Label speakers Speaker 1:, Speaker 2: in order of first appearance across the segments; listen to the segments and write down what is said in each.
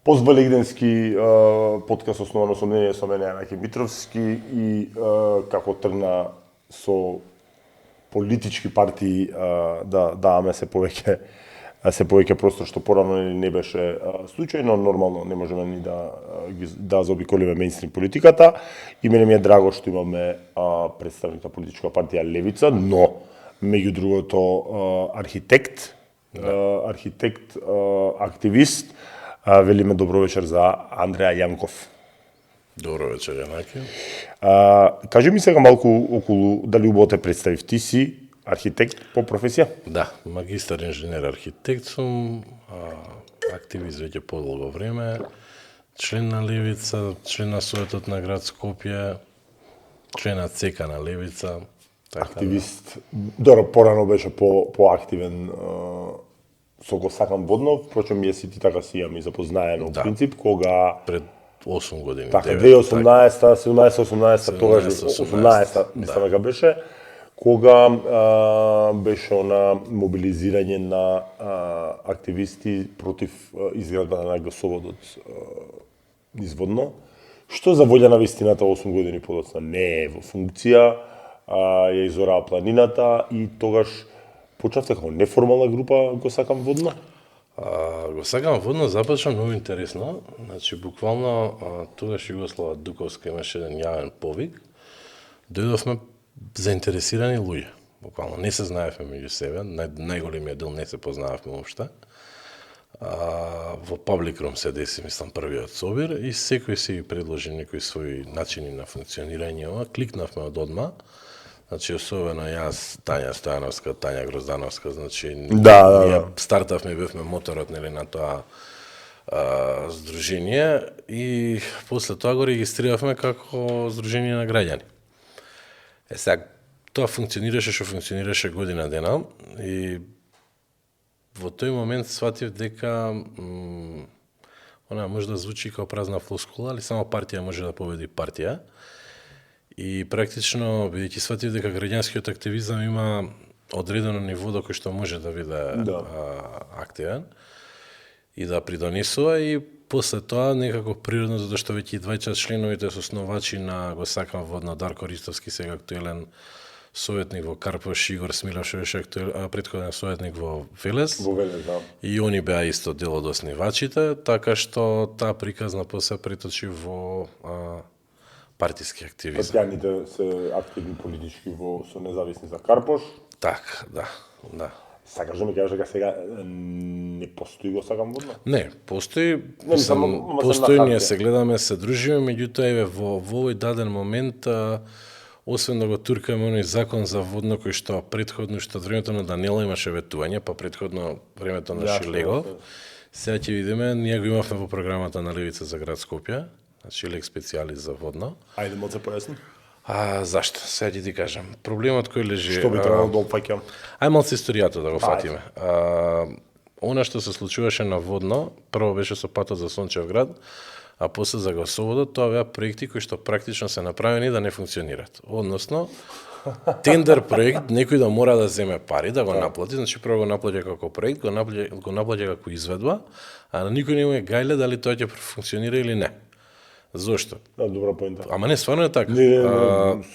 Speaker 1: позвелегденски подкаст основан со мнение со мене Јанаки Митровски и како тргна со политички партии да даваме се повеќе простор, што порано не беше случај, но нормално не можеме ни да заобиколиме мејнстрим политиката. И мене ми е драго што имаме представник на политичка партија Левица, но меѓу другото архитект, активист. Велиме добро вечер за Андреа Јанков.
Speaker 2: Добро вечер, Јанаки.
Speaker 1: Кажи ми сега малку околу дали убаво те представив. Ти си архитект по професија?
Speaker 2: Да, магистар инженер архитект сум, активист веќе подолго време, член на Левица, член на Советот на град Скопје, член на ЦК на Левица.
Speaker 1: Активист. Добро, порано беше поактивен со го сакам водно, впрочем јас и ти така си ја ми запознаено во принцип, кога
Speaker 2: пред 8 години.
Speaker 1: Така, 2018-та, 17-18-та, тогаш 18-та, мислам дека беше, кога беше она мобилизирање на активисти против изградбата на гасоводот изводно, што за волја на вистината 8 години подоцна не е во функција, ја изораа планината и тогаш почнавте како неформална група го сакам водно?
Speaker 2: Го сакам водно започна многу интересно. Значи, буквално тогаш Југослава Дуковска имаше еден јавен повик. Дојдовме заинтересирани луѓе. Буквално не се знаевме меѓу себе, најголемиот дел не се познававме уопште. Во Public Room се деси, мислам, првиот собир и секој си предложи некои своји начини на функционирање. Кликнавме од одма. Значи, особено јас, Тања Стојановска, Тања Гроздановска, значи, ние стартавме, бевме моторот на тоа здружение и после тоа го регистриравме како здружение на граѓани. Сега, тоа функционираше што функционираше година дена и во тој момент сватив дека она може да звучи како празна флоскула, али само партија може да победи партија. И практично, бидејќи сватив дека граѓанскиот активизам има одредено ниво до кој што може да биде активен и да придонесува и после тоа некако природно, затоа што веќе и двајца членовите се основачи на го сакам водно, Дарко Ристовски, сега актуелен советник во Карпош, Игор Смилов, беше претходен советник во Велес.
Speaker 1: Во Велес, да.
Speaker 2: И они беа исто дел од основачите, така што таа приказна после преточи во партиски активизам.
Speaker 1: Партијаните се активни политички со независни за Карпош.
Speaker 2: Так, да.
Speaker 1: Сакаш да ми кажеш дека сега не постои го сакам водно?
Speaker 2: Не, постои.
Speaker 1: Постои,
Speaker 2: ние се гледаме, се дружиме, меѓутоа во овој даден момент, освен да го туркаме оној закон за водно кој што претходно што времето на Данила имаше ветување, па претходно времето на Шилегов. Сега ќе видиме, ние го имавме во програмата на Левица за град Скопје. Значи, лек специјалист за водно.
Speaker 1: Ајде, малце појасни.
Speaker 2: Зашто? Сега ќе ти кажам. Проблемот кој лежи...
Speaker 1: Што би требало да опфаќам?
Speaker 2: Ај малце историјата да го фатиме. Она што се случуваше на водно, прво беше со патот за Сончев град, а после за гасоводот, тоа беа проекти кои што практично се направени да не функционираат. Односно, тендер проект, некој да мора да земе пари, да го наплати, значи прво го наплаќа како проект, го наплаќа како изведба, а на никој не му е гајле дали тоа ќе функционира или не. Зошто?
Speaker 1: Да, добра поинта.
Speaker 2: Ама не, стварно е така.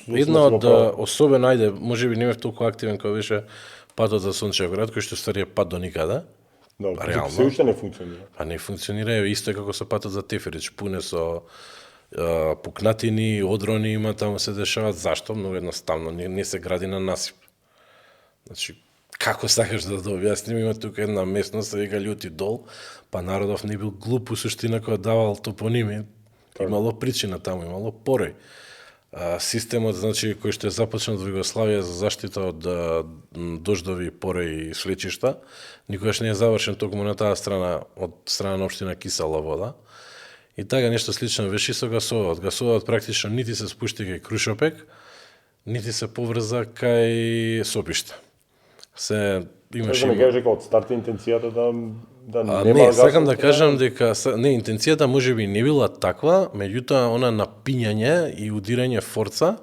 Speaker 2: Една од особено, ајде, можеби не бев толку активен кога беше патот за Сончев град, кој што ствари е пат до никаде.
Speaker 1: Да, се уште не функционира.
Speaker 2: А не функционира, исто е како со патот за Теферич, пуне со пукнатини, одрони има, таму се дешаваат. Зашто? Многу едноставно, не се гради на насип. Значи, како сакаш да објасним, има тука една местност, се вика Љути дол, па народов не бил глуп у суштина кој давал топоними. Имало причина таму, имало порој. Системот, значи, кој што е започнат во Југославија за заштита од дождови, порој и слечишта, никогаш не е завршен токму на таа страна, од страна на општина Кисела вода. И така нешто слично беше со гасоводот. Гасоводот практично нити се спушти кај Крушопек, нити се поврза кај Сопиште. Се имаше...
Speaker 1: Не кажеш дека од старта интенцијата да нема
Speaker 2: не, сакам да кажам дека интенцијата можеби не била таква, меѓутоа она напињање и удирање форца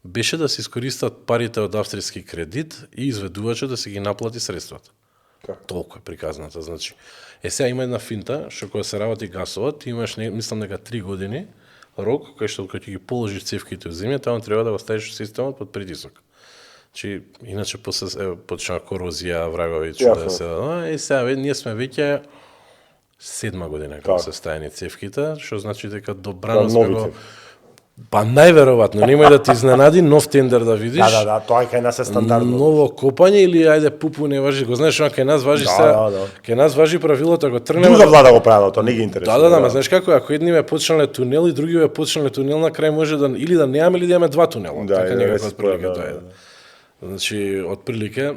Speaker 2: беше да се искористат парите од австријски кредит и изведувачот да се ги наплати средствата. Толку е приказната, значи. Сега има една финта, што кога се работи гасовот, ти имаш, мислам дека 3 години рок, кај што кога ќе ги положиш цевките во земјата, он треба да го ставиш системот под притисок. Значи, иначе после почна корозија, врагови, чуда се. Сега ние сме веќе 7 година кога се ставени цевките, што значи дека добрано сме го... Па најверојатно, немој да ти изненади нов тендер да видиш.
Speaker 1: Да, тоа е кај нас е стандардно.
Speaker 2: Ново копање или ајде пупу не важи, го знаеш, кај нас важи кај нас важи правилото, ако тргнеме.
Speaker 1: Друга влада го правила, тоа не ги интересува.
Speaker 2: Да, ма знаеш како, ако едниве почнале тунел и другиве почнале тунел, на крај може да или да немаме или да имаме 2 тунела. Така некако отприлика тоа е. Значи, отприлика,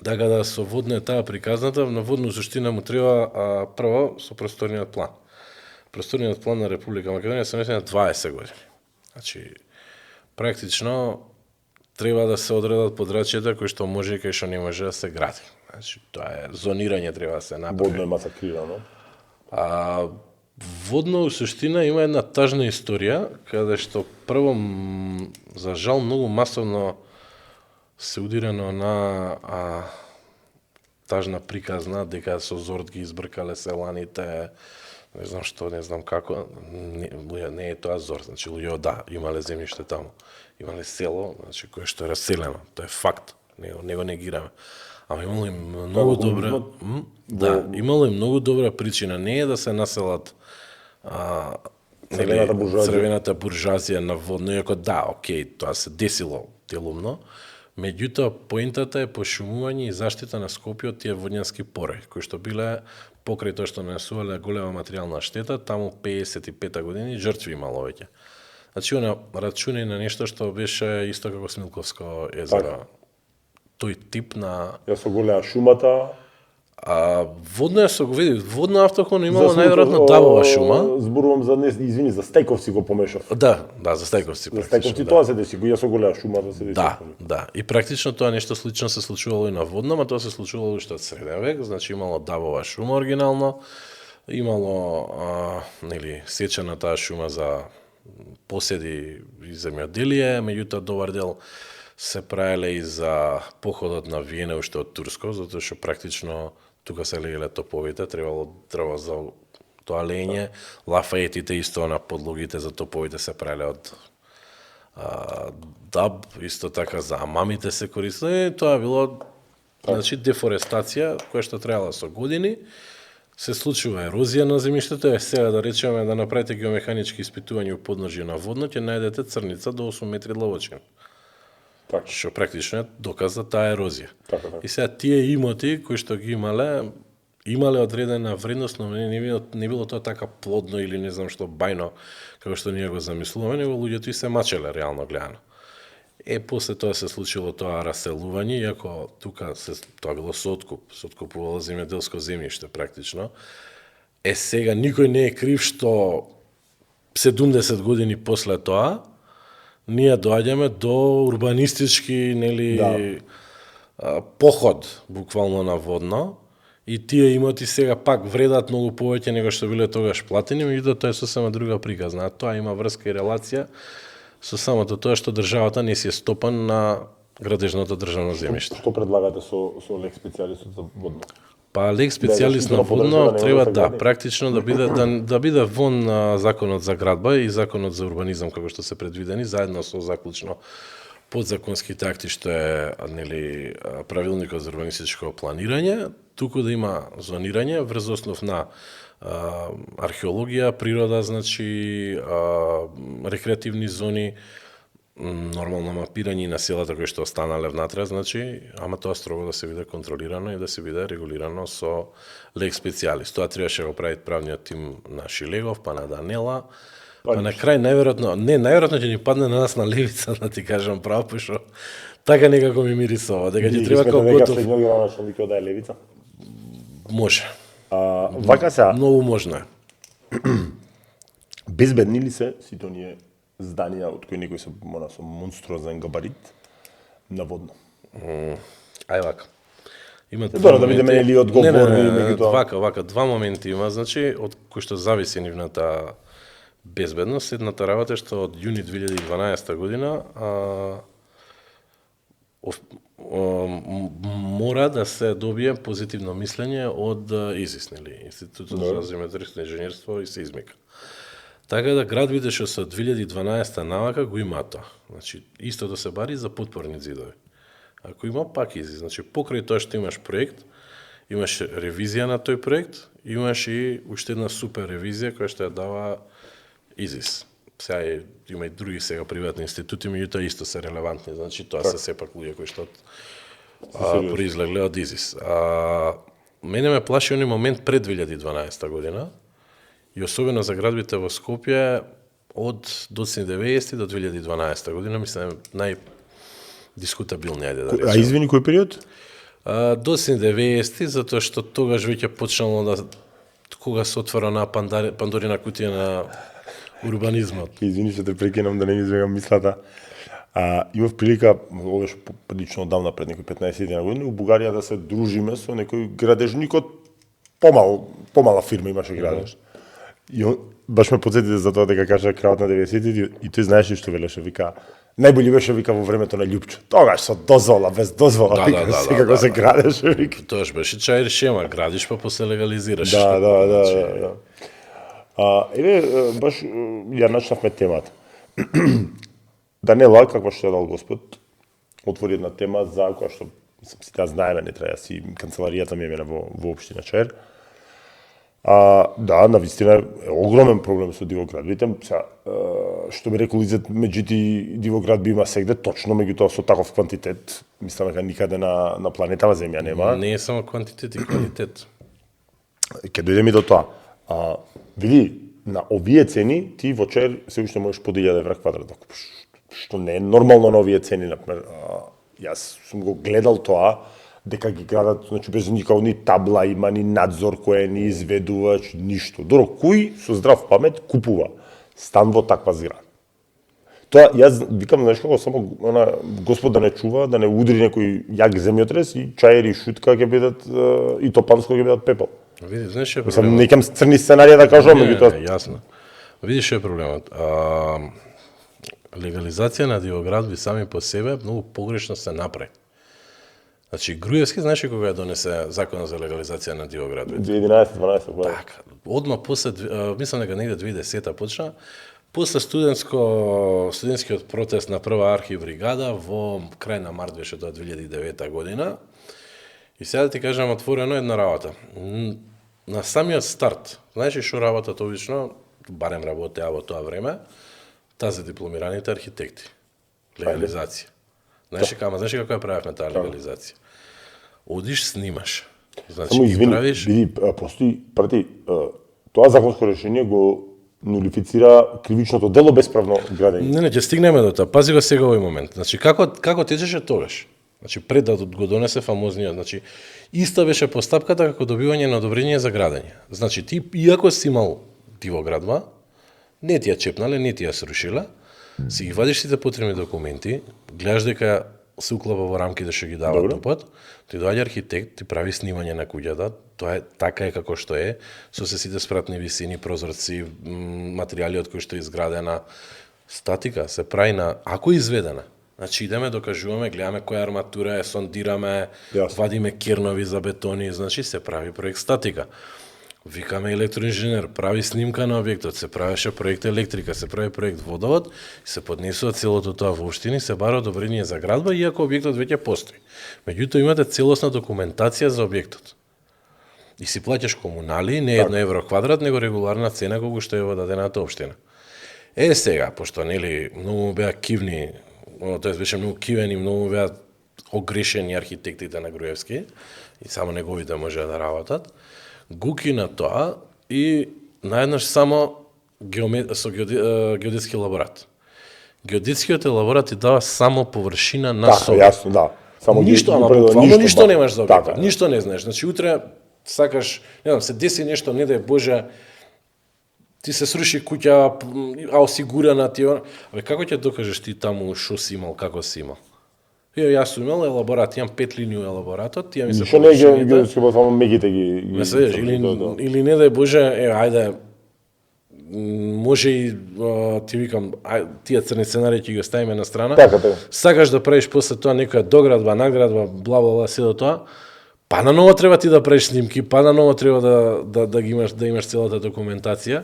Speaker 2: така да со водна е таа приказната, на водна суштина му треба прво со просторниот план. Просторниот план на Република Македонија се несене 20 години. Значи, практично треба да се одредат подрачјата кои што може и кои што не може да се гради. Значи, тоа е зонирање треба да се направи.
Speaker 1: Водно е масакрирано.
Speaker 2: Водно у суштина има една тажна историја, каде што прво, за жал, многу масовно се удирано на тажна приказна, дека со Зорд ги избркале селаните, не знам што, не знам како, не е тоа Зорд, значи луѓе имале земјиште таму, имале село, значи кое што е раселено, тоа е факт, не го негираме. Ама имало и многу добра, имало и многу добра причина, не е да се населат црвената буржуазија на водно, иако окей, тоа се десило делумно, меѓутоа поентата е пошумување и заштита на Скопје од тие водњански пори, кои што биле покрај тоа што нанесувале голема материјална штета, таму 55 години жртви имало веќе. Значи, она рачуне на нешто што беше исто како Смилковско езеро. Тој тип на...
Speaker 1: Ја со голеа шумата...
Speaker 2: Водно е со го види, водно автохоно имало најверојатно дабова шума.
Speaker 1: Зборувам за извини, за Стајковци го помешав.
Speaker 2: Да, за Стајковци.
Speaker 1: За Стајковци тоа се деси, ја со голеа шума да се деси.
Speaker 2: Да. И практично тоа нешто слично се случувало и на водно, ама тоа се случувало уште од среден век, значи имало дабова шума оригинално, имало сечена таа шума за поседи и земјоделие, меѓутоа добар дел се правеле и за походот на Виена уште од Турско, затоа што практично тука се лееле топовите, требало за тоа лење, лафаетите исто на подлогите за топовите се правеле од даб, исто така за амамите се користеле, тоа било значи дефорестација која што траела со години. Се случува ерозија на земјиштето, сега да речеме да направите геомеханички испитувања у подножје на водно, ќе најдете црница до 8 метри длабочина. Што практично е доказ за таа ерозија. И сега тие имоти кои што ги имале одредена вредност, но не било тоа така плодно или не знам што бајно како што ние го замислуваме, него луѓето и се мачеле реално гледано. После тоа се случило тоа раселување, иако тука тоа било со откупувало земјоделско земјиште практично. Сега никој не е крив што 70 години после тоа ние доаѓаме до урбанистички поход буквално на водно и тие имоти сега пак вредат многу повеќе него што биле тогаш платени, меѓутоа тоа е сосема друга приказна. Тоа има врска и релација со самото тоа што државата не си е стопан на градежното државно земјиште.
Speaker 1: Што предлагате со лек специјалистот за водно?
Speaker 2: Па лек специјалист на водно треба практично да биде вон законот за градба и законот за урбанизам како што се предвидени заедно со заклучно подзаконските акти што е правилникот за урбанистичко планирање, туку да има зонирање врз основ на археологија, природа, значи рекреативни зони, нормално мапирање на селата кои што останале внатре, значи, ама тоа строго да се биде контролирано и да се биде регулирано со лек специјалист. Тоа требаше го прави правниот тим на Шилегов, па на Данела, па на крај најверојатно ќе ни падне на нас на левица, да ти кажам право, пошто така некако ми мирисува, дека ќе треба како готов.
Speaker 1: Средњот гранично лико да е левица?
Speaker 2: Може.
Speaker 1: Вака сега.
Speaker 2: Многу можно е.
Speaker 1: Безбедни ли се сите оние зданија од кои некои се со монструозен габарит на водно?
Speaker 2: Ај вака. Има
Speaker 1: да бидеме или одговорни
Speaker 2: меѓутоа. Вака, два моменти има, значи од кои што зависи нивната безбедност. Едната работа е што од јуни 2012 година мора да се добие позитивно мислење од ИЗИС, нели, Институтот за земјотресно инженерство и сеизмика. Така да градбите што се од 2012 навака го имаат тоа. Значи, истото се бари за подпорни ѕидови. Ако има пак ИЗИС, значи покрај тоа што имаш проект, имаш ревизија на тој проект, имаш и уште една супер ревизија која што ја дава ИЗИС. Сега има и други сега приватни институти, меѓутоа исто се релевантни, значи тоа се сепак луѓе кои што произлегле од ИЗИС. Мене ме плаши оној момент пред 2012 година, и особено за градбите во Скопје од доцни 90 до 2012 година, мислам најдискутабилни, ајде да речем.
Speaker 1: А извини, кој период?
Speaker 2: Доцни 90, затоа што тогаш веќе почнало да, кога се отвора на Пандорина кутија на урбанизмот.
Speaker 1: Извини што те прекинам да не ми извегам мислата. Имав прилика, овош прилично одамна пред некои 15 години, у Бугарија да се дружиме со некој градежник од помала фирма имаше градеж. И он баш ме потсети за тоа дека кажа крајот на 90-ти и тој знаеш што велеше, вика најбољи беше вика во времето на Љупчо. Тогаш со дозвола, без дозвола, вика секако се градеше, вика.
Speaker 2: Тоаш беше чаир шема, градиш па после легализираш.
Speaker 1: Да. Баш ја начнавме темата. Данела, како што дал Господ, отвори една тема за која што сите ја знаеме, не треба си канцеларијата ми е во општина Чаир. Да, навистина е огромен проблем со дивоградбите. Што би рекол Изет, меѓути дивоградби има сегде, точно меѓутоа со таков квантитет, мислам дека никаде на планетава Земја нема.
Speaker 2: Не е само квантитет и квалитет.
Speaker 1: Ќе дојдеме до тоа. Види, на овие цени ти во Чаир се уште можеш по 1000 евра квадрат да купиш. Што не е нормално на овие цени, например. Јас сум го гледал тоа, дека ги градат, значи без никаква табла има, ни надзор кој ни изведувач, ништо. Доро, кој со здрав памет купува стан во таква зграда? Тоа, јас викам, знаеш како, само Господ да не чува, да не удри некој јак земјотрес и Чаир и Шутка ќе бидат, и Топанско ќе бидат пепел.
Speaker 2: Види, знаеш што е
Speaker 1: проблемот?
Speaker 2: проблемот?
Speaker 1: Некам црни сценарија да кажам, меѓутоа.
Speaker 2: Јасно. Види што е проблемот. Легализација на дивоградби сами по себе многу погрешно се направи. Значи, Груевски, знаеш кога ја донесе законот за легализација на дивоградби?
Speaker 1: 2011-12 година.
Speaker 2: Така, одма после, мислам дека негде 2010 почна, после студентскиот протест на прва архибригада во крај на март беше тоа 2009 година. И сега да ти кажам отворено една работа. На самиот старт, знаеш што работат обично, барем работеа во тоа време, тази дипломираните архитекти. Легализација. Знаеш како ја правевме таа легализација? Одиш, снимаш. Значи,
Speaker 1: Само извини,
Speaker 2: правиш...
Speaker 1: види, постои, прати, тоа законско решение го нулифицира кривичното дело бесправно градење.
Speaker 2: Не, ќе стигнеме до тоа. Пази го сега овој момент. Значи, како течеше тогаш? Значи, пред да го донесе фамозниот, значи, иста беше постапката како добивање на одобрение за градење. Значи, ти, иако си имал дивоградба, не ти ја чепнале, не ти ја срушиле, си ги вадиш сите потребни документи, гледаш дека се уклапа во рамките што ги дава топот, ти доаѓа архитект, ти прави снимање на куќата, тоа е така е како што е, со се сите спратни висини, прозорци, материјали од кои што е изградена, статика се прави на, ако е изведена. Значи идеме, докажуваме, гледаме која арматура е, сондираме, вадиме кернови за бетони, значи се прави проект статика. Викаме електроинженер, прави снимка на објектот, се правеше проект електрика, се прави проект водовод, се поднесува целото тоа во општини, се бара одобрение за градба, иако објектот веќе постои. Меѓутоа имате целосна документација за објектот. И си плаќаш комунали, не 1 евро квадрат, него регуларна цена колку што е во дадената општина. Сега, пошто нели многу беа кивни, тоест беше многу кивени, многу беа огрешени архитектите на Груевски и само неговите можеа да работат. Гуки на тоа и наеднаш само со геодетски елаборат. Геодетскиот елаборат ти дава само површина на
Speaker 1: собор. Така, јасно, да.
Speaker 2: Само ништо, ама буквално ништо немаш за објектот. Ништо не знаеш. Значи утре сакаш, не знам, се деси нешто, не дај Боже, ти се сруши куќа, а осигурана ти, абе како ќе докажеш ти таму што си имал, како си имал? Јас сум имал елаборат, имам 5 линии елаборатот, тие ми се
Speaker 1: површините. Што не ги само мегите ги...
Speaker 2: Или не дај Боже, ајде, може и ти викам, тие црни сценарии ќе ги оставиме на страна.
Speaker 1: Така.
Speaker 2: Сакаш да правиш после тоа некоја доградба, наградба, бла бла бла, се до тоа. Па на ново треба ти да правиш снимки, па на ново треба да имаш целата документација.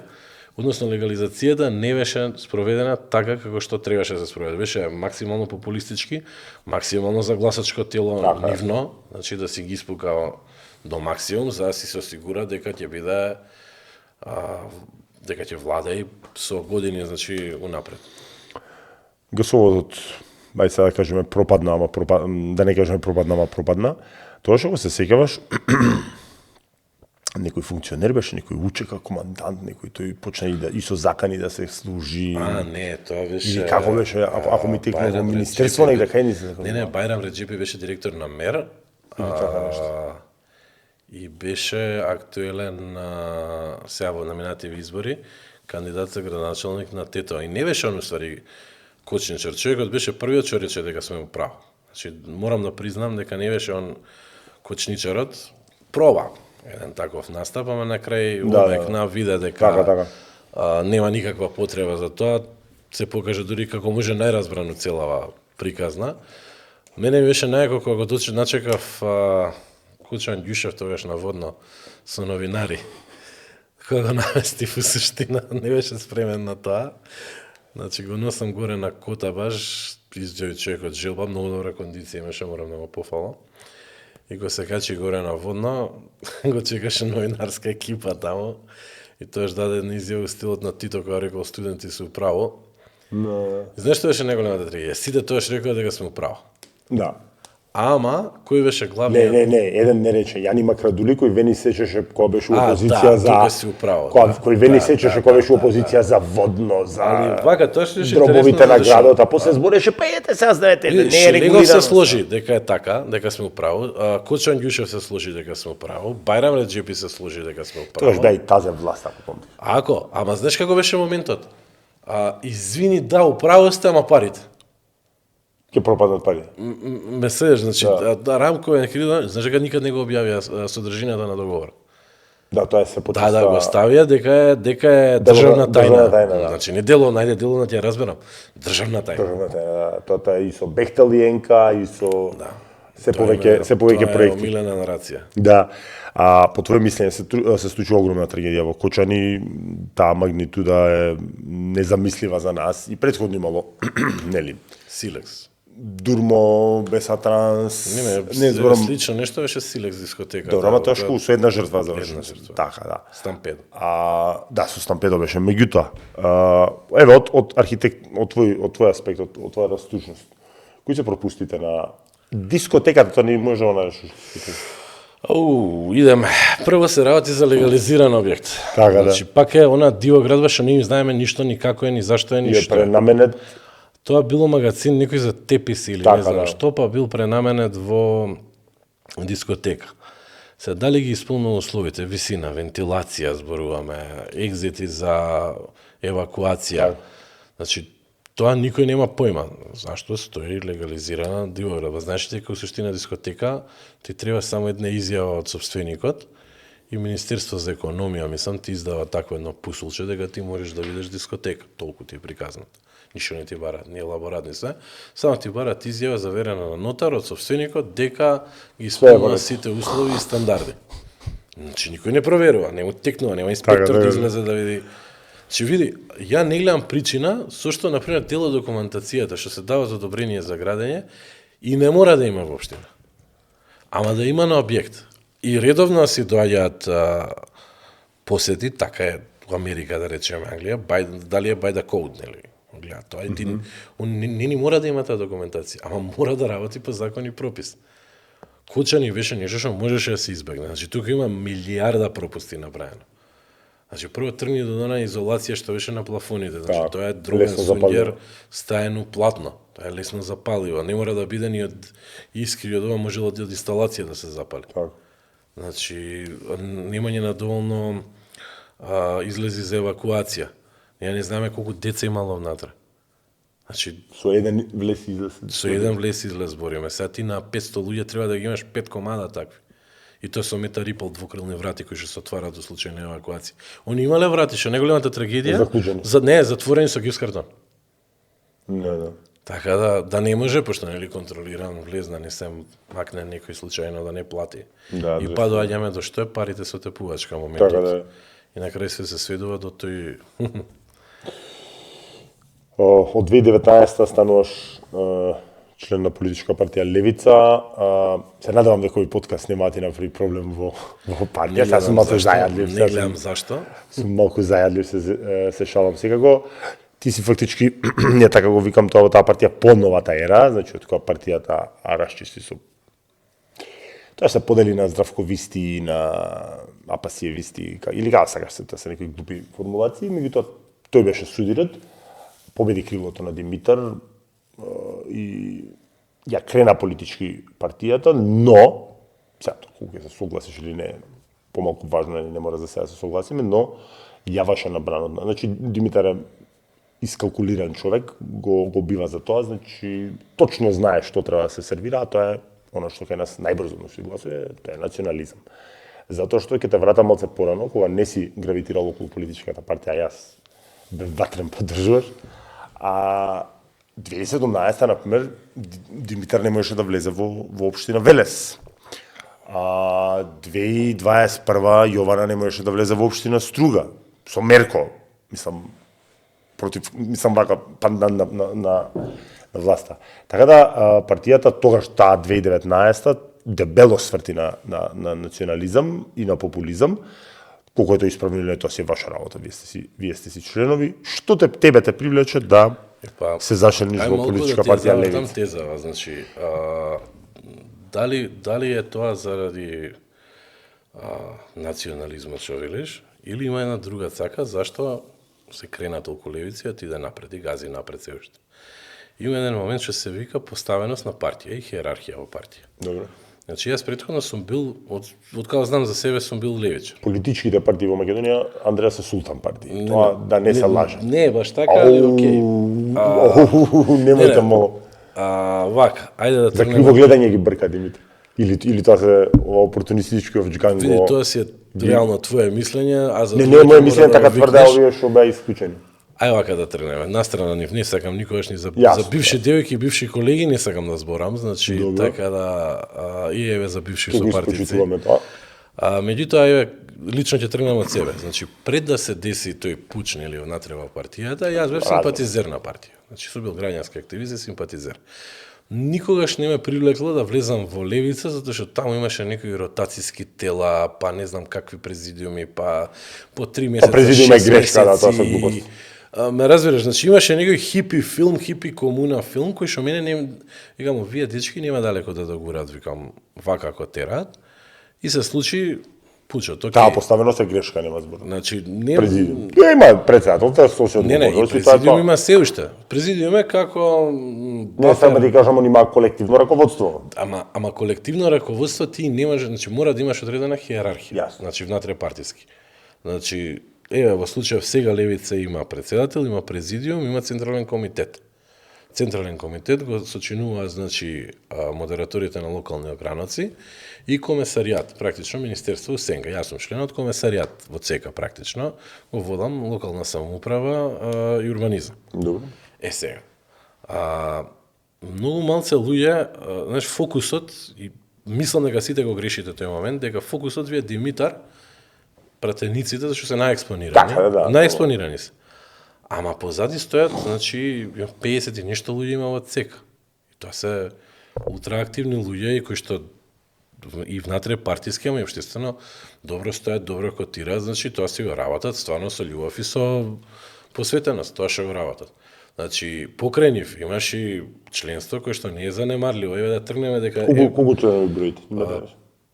Speaker 2: Односно легализацијата не беше спроведена така како што требаше да се спроведе. Беше максимално популистички, максимално за гласачко тело нивно, значи да си ги испука до максимум за да си се осигура дека ќе биде дека ќе влада и со години, значи, унапред.
Speaker 1: ГСО-тот, ајде сега да кажеме пропадна, да не кажеме пропадна. Тоа што го се сеќаваш, некој функционер беше, некој учека, командант, некој тој почна и со закани да се служи.
Speaker 2: Не, тоа беше...
Speaker 1: Или како беше, ако ми текне во министерство, негде кај не се...
Speaker 2: Не, Бајрам Реджепи беше директор на МЕР. И беше актуелен сега во наминативи избори, кандидат за градоначалник на Тетоа. И не беше он, уствари, Кочничар. Човекот беше првиот што рече дека сме му право. Значи, морам да признам дека не беше он Кочничарот. Проба еден таков настап, ама на крај умекна, виде дека нема никаква потреба за тоа. Се покажа дури како може најразбрано целава приказна. Мене ми беше најако кога го начекав Кучан Ѓушев тогаш наводно со новинари. Кога го наместив у суштина, не беше спремен на тоа. Значи го носам горе на кота баш, изđеви човекот желба, многу добра кондиција имаше, морам да го пофалам. И го се качи горе на водно, го чекаше новинарска екипа таму. И тоаш даде една изјава стилот на Тито, кога рекол студенти се управо. Знаеш што беше најголемата трагедија? Сите тоаш рекол дека сме управо.
Speaker 1: Да.
Speaker 2: Ама, кој беше главниот?
Speaker 1: Не, еден не рече, Јанима Крадули, кој вени сечеше кога беше опозиција за...
Speaker 2: тука си управо.
Speaker 1: Кој вени сечеше кога беше опозиција за водно, за...
Speaker 2: Али вака, тоа што беше
Speaker 1: дробовите на градот, а после збореше, па ете сега знаете, не е регулирано.
Speaker 2: се сложи дека е така, дека сме управо. Кочан Ѓушев се сложи дека сме управо. Бајрам Реджепи се сложи дека сме управо.
Speaker 1: Тоа беа и тазе власт, ако помниш.
Speaker 2: Ама знаеш како беше моментот? Извини, да, управо сте, ама парите.
Speaker 1: Ќе пропаднат пари.
Speaker 2: Ме следеш, значи, рамкове некаде, знаеш дека никад не го објавија содржината на договор.
Speaker 1: Да, тоа се потврдува.
Speaker 2: Да, го ставија дека е државна тајна. Значи, не деловна, ајде деловна ти ја разберам. Државна тајна.
Speaker 1: Државна тајна, тоа е и со Бехтел и ЕНКА, и со се повеќе проекти.
Speaker 2: Тоа е омилена нарација.
Speaker 1: Да. По твое мислење се случи огромна трагедија во Кочани, таа магнитуда е незамислива за нас и претходно имало, нели?
Speaker 2: Силекс.
Speaker 1: Дурмо, Бесатранс,
Speaker 2: не зборам слично нешто беше Силекс дискотека.
Speaker 1: Добро, ама тоа што со една жртва заврши.
Speaker 2: Една жртва.
Speaker 1: Така, да.
Speaker 2: Стампедо.
Speaker 1: Да, со Стампедо беше. Меѓутоа, еве од архитект, од твој аспект, од твојата стручност, кои се пропустите на дискотеката, тоа не може она нешто.
Speaker 2: Идеме. Прво се работи за легализиран објект.
Speaker 1: Така,
Speaker 2: значи, пак е она диво градба што не им знаеме ништо, ни како е, ни зашто е, ништо.
Speaker 1: Е пренаменет.
Speaker 2: Тоа било магазин некој за теписи или не знам што, па бил пренаменет во дискотека. Се дали ги исполнува условите, висина, вентилација, зборуваме, екзити за евакуација. Значи, тоа никој нема појма. Зашто стои легализирана дивоградба? Знаеш дека во суштина дискотека ти треба само една изјава од собственикот и Министерство за економија, мислам, ти издава такво едно пусулче дека ти можеш да видиш дискотека. Толку ти е приказнат. Ништо не ти барат, не елаборат, не се. Само ти барат изјава заверена на нотар од собственикот дека ги исполнува сите услови и стандарди. Значи, никој не проверува, не му текнува, нема инспектор да излезе да види. Че види, ја не гледам причина со што, например, дел од документацијата што се дава за одобрение за градење и не мора да има воопштина. Ама да има на објект. И редовно си доаѓаат посети, така е во Америка, да речеме Англија, дали е by the code, нели? Гледа, тоа е не ни мора да има таа документација, ама мора да работи по закон и пропис. Кочани беше нешто што можеше да се избегне. Значи, тука има милиарда пропусти направено. Значи, прво тргни до она изолација што беше на плафоните. Значи, тоа е дробен сунгер, стаено платно. Тоа е лесно запаливо. Не мора да биде ни од искри, од ова може од инсталација да се запали. Значи, немање на доволно излези за евакуација. Ја не знаеме колку деца имало внатре. Значи,
Speaker 1: со еден влез излез.
Speaker 2: Со еден влез излез збориме. Сега ти на 500 луѓе треба да ги имаш 5 комада такви. И тоа со Мета Рипл двукрилни врати кои што се отвараат во случај на евакуација. Они имале врати, што најголемата трагедија
Speaker 1: Заклучени.
Speaker 2: не, затворени со гиф картон.
Speaker 1: Да.
Speaker 2: Така да не може, пошто нели контролиран влез, да не се макне некој случајно да не плати.
Speaker 1: Да,
Speaker 2: И па доаѓаме до што е парите со тепувачка моментот.
Speaker 1: Така да.
Speaker 2: И на крај се сведува до тој
Speaker 1: Од 2019 стануваш член на политичка партија Левица. Се надевам дека овој подкаст нема ти направи проблем во партија. Сега сум малку зајадлив.
Speaker 2: Не гледам зашто.
Speaker 1: Сум малку зајадлив, се шалам секако. Ти си фактички, не така го викам тоа во таа партија по новата ера, значи од кога партијата расчисти со тоа се подели на здравковисти, на апасиевисти, или како сакаш се, тоа се некои глупи формулации, меѓутоа тој беше судират, победи кривото на Димитар и ја крена политички партијата, но сега колку ќе се согласиш или не, помалку важно не мора за сега да се согласиме, но јаваше на бранот. Значи Димитар е искалкулиран човек, го бива за тоа, значи точно знае што треба да се сервира, а тоа е оно што кај нас најбрзо се гласува, тоа е национализам. Затоа што ќе те вратам малце порано, кога не си гравитирал околу политичката партија, јас бе ватрен поддржуваш, а 2017 например Димитар не можеше да влезе во општина Велес. А 2021 Јована не можеше да влезе во општина Струга со Мерко, мислам вака пандан на власта. Така да партијата тогаш таа 2019 дебело сврти на национализам и на популизам. Колку е тоа исправно или не, тоа си е ваша работа, вие сте си членови. Што тебе те привлече да се зашлениш во политичка партија Левица?
Speaker 2: Ајде малку да ти тезава, значи, дали е тоа заради национализмот што велиш, или има една друга цака, зашто се крена толку Левица, ти да напред и гази напред се уште. Има еден момент што се вика поставеност на партија и хиерархија во партија.
Speaker 1: Добро.
Speaker 2: Значи, јас претходно сум бил, од кога знам за себе, сум бил левичар.
Speaker 1: Политичките партии во Македонија, Андреа се султан партии. Тоа да не се лаже.
Speaker 2: Не, баш така, али окей.
Speaker 1: Немојте молам.
Speaker 2: Вака, ајде да
Speaker 1: За криво гледање ги брка Димитар. Или тоа се опортунистички офџган.
Speaker 2: Види, тоа си е реално твое мислење, а за
Speaker 1: не моје мислење така тврде овие што беа исклучени.
Speaker 2: Ај вака да тргнеме. Настрана нив не сакам никогаш ни за бивши девојки и бивши колеги не сакам да зборам, значи така да и еве за бивши сопартици. Меѓутоа еве лично ќе тргнам од себе. Значи пред да се деси тој пуч нели внатре во партијата, јас бев симпатизер на партија. Значи сум бил граѓански активист и симпатизер. Никогаш не ме привлекло да влезам во Левица, затоа што таму имаше некои ротацијски тела, па не знам какви президиуми, па по 3 месеца, 6
Speaker 1: президиум е грешка, да, тоа се глупости.
Speaker 2: Ме разбираш, значи имаше некој хипи филм, хипи комуна филм, кој што мене не... Викам, вие дечки нема далеко да догурат, викам, вака како терат. И се случи пучот, окей.
Speaker 1: Таа поставеност е грешка, нема збор.
Speaker 2: Значи, не...
Speaker 1: Президиум. Има председател, тоа се одговор.
Speaker 2: Не, и президиум има се уште. Президиум е како...
Speaker 1: Не само да кажам, он има колективно раководство.
Speaker 2: Ама колективно раководство ти немаш, значи мора да имаш одредена хиерархија.
Speaker 1: Јасно.
Speaker 2: Значи внатре партиски. Значи, еве во случајов сега Левица има председател, има президиум, има централен комитет. Централен комитет го сочинува, значи, модераторите на локални ограноци и комесаријат, практично Министерство Сенга. Јас сум член од комесаријат во ЦЕКА, практично, го водам локална самоуправа и урбанизам.
Speaker 1: Добро.
Speaker 2: Сега, многу малце луѓе, знаеш, фокусот, и мислам дека сите го грешите тој момент, дека фокусот ви е Димитар, пратениците, зашто се најекспонирани.
Speaker 1: Така, да.
Speaker 2: Најекспонирани се. Ама позади стојат, значи, 50 и нешто луѓе има во ЦЕК. И тоа се ултраактивни луѓе и кои што и внатре партиски, ама и општествено добро стојат, добро котираат, значи тоа си го работат стварно со љубов и со посветеност, тоа што го работат. Значи, покрај нив имаш и членство кое што не е занемарливо. Еве да тргнеме дека
Speaker 1: Колку членови броите?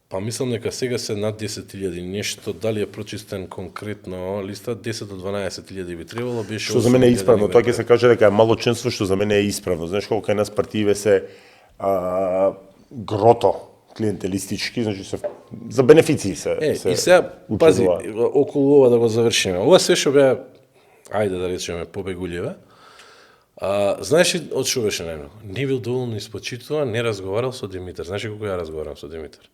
Speaker 2: Па мислам дека сега се над 10.000 нешто, дали е прочистен конкретно листа, 10 до 12.000 би требало, беше...
Speaker 1: Што за мене е исправно, тоа ќе се каже дека е мало членство, што за мене е исправно. Знаеш колку кај нас партииве се грото клиентелистички, значи се за бенефиции се.
Speaker 2: И сега пази околу ова да го завршиме. Ова се што беа, ајде да речеме, побегулјиве. Знаеш од што беше најмногу? Не бил доволно испочитуван, не разговарал со Димитар. Знаеш колку ја разговарам со Димитар?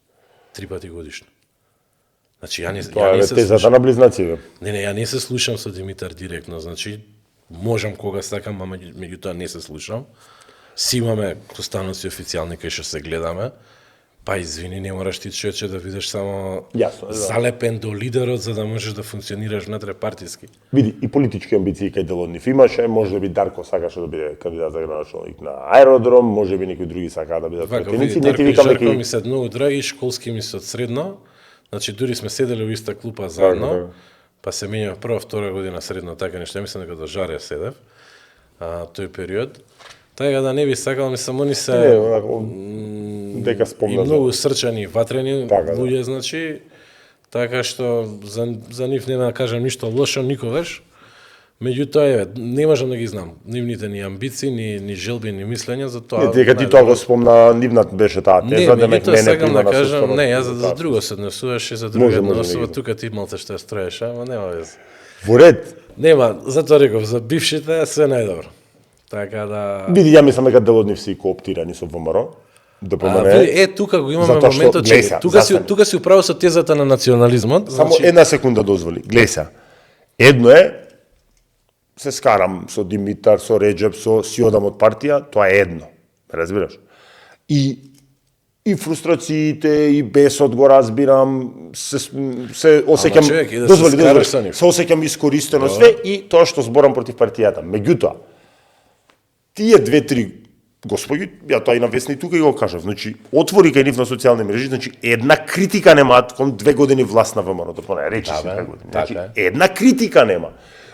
Speaker 2: 3 пати годишно. Значи, ја
Speaker 1: Тоа е тезата на близнаците.
Speaker 2: Не, ја не се слушам со Димитар директно, значи, можам кога сакам, ама меѓутоа не се слушам. Си имаме состаноци официјални кај што се гледаме, па извини, не мораш ти човече да бидеш само залепен до лидерот за да можеш да функционираш внатре партиски.
Speaker 1: Види, и политички амбиции кај дел од нив имаше, може би Дарко сакаше да биде кандидат за градоначалник на аеродром, може би некои други сакаа да бидат пратеници.
Speaker 2: Дарко и Жарко ми се многу драги, школски ми се од средно, значи дури сме седеле во иста клупа заедно, па се менјав прва, втора година средно, така нешто, мислам дека до Жаре седев, тој период. Така да не би сакал, мислам, они се
Speaker 1: дека спомнам.
Speaker 2: И многу срчани, ватрени луѓе, значи, така што за нив нема да кажам ништо лошо никогаш. Меѓутоа, не можам да ги знам нивните ни амбиции, ни желби, ни мислења за тоа.
Speaker 1: Не, дека ти тоа го спомна, нивната беше таа теза,
Speaker 2: да меѓутоа сакам да кажам, не, јас за друго се однесуваш и за друга однесува, тука ти малце што ја строеш, ама нема веза.
Speaker 1: Во ред.
Speaker 2: Нема, затоа реков, за бившите све најдобро. Така да...
Speaker 1: Види, ја мислам дека дел од нив се кооптирани со ВМРО. Да
Speaker 2: помене. Тука го имаме моментот, че тука си управо со тезата на национализмот.
Speaker 1: Само една секунда дозволи. Глеса. Едно е се скарам со Димитар, со Реджеп, си одам од партија, тоа е едно. Разбираш? И фрустрациите, и бесот го разбирам, се осеќам, дозволи, се осеќам искористено све и тоа што зборам против партијата. Меѓутоа, тие две-три господи, ја тоа и на весни тука и го кажав, значи, отвори кај нив на социјални мрежи, значи, една критика немаат кон 2 години власт на ВМРО-то, поне, речи си 2 години. Значи, една критика нема.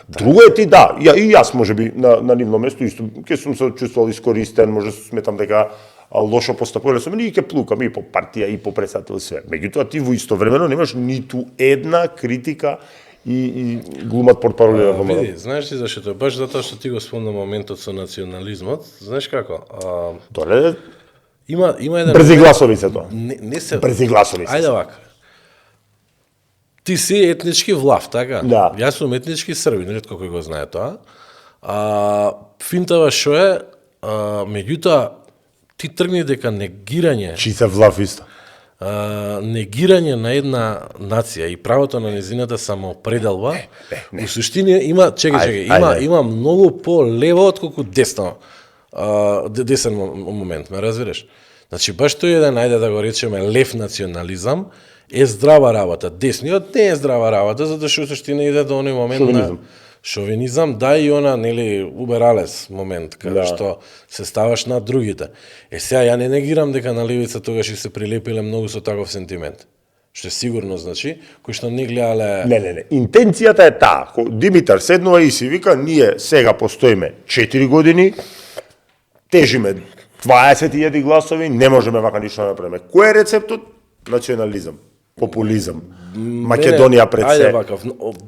Speaker 1: Друго е ти, да, и јас можеби на нивно место исто, ќе сум се чувствувал искористен, може сметам дека лошо постапувале со мене и ќе плукам и по партија и по председател све. Меѓутоа ти во истовремено немаш ниту една критика и глумат портпароли на ВМРО.
Speaker 2: Види, знаеш ли зашто? Баш затоа што ти го спомна моментот со национализмот, знаеш како?
Speaker 1: Доле
Speaker 2: има еден
Speaker 1: брзи гласови се тоа.
Speaker 2: Не се
Speaker 1: брзи гласови.
Speaker 2: Ајде вака. Ти си етнички влав, така?
Speaker 1: Да.
Speaker 2: Јас сум етнички србин, ретко кој го знае тоа. Финтава шо е, меѓутоа, ти тргни дека негирање...
Speaker 1: Чи се влав исто.
Speaker 2: Негирање на една нација и правото на незината самоопределба, у суштина има, има многу по-лево отколку десно, десен момент, ме разбираш? Значи, баш тој еден, ајде да го речеме, лев национализам, е здрава работа. Десниот не е здрава работа, затоа што суштина иде до оној момент на шовинизам, да и она, нели, убералес момент, каде што се ставаш над другите. Сега ја не негирам дека на левица тогаш и се прилепиле многу со таков сентимент. Што е сигурно, значи, кои што не гледале...
Speaker 1: Не. Интенцијата е таа. Димитар седнува и си вика, ние сега постоиме 4 години, тежиме 20.000 гласови, не можеме вака ништо да направиме. Кој е рецептот? Национализам. Популизам. Македонија пред се.
Speaker 2: Ајде вака,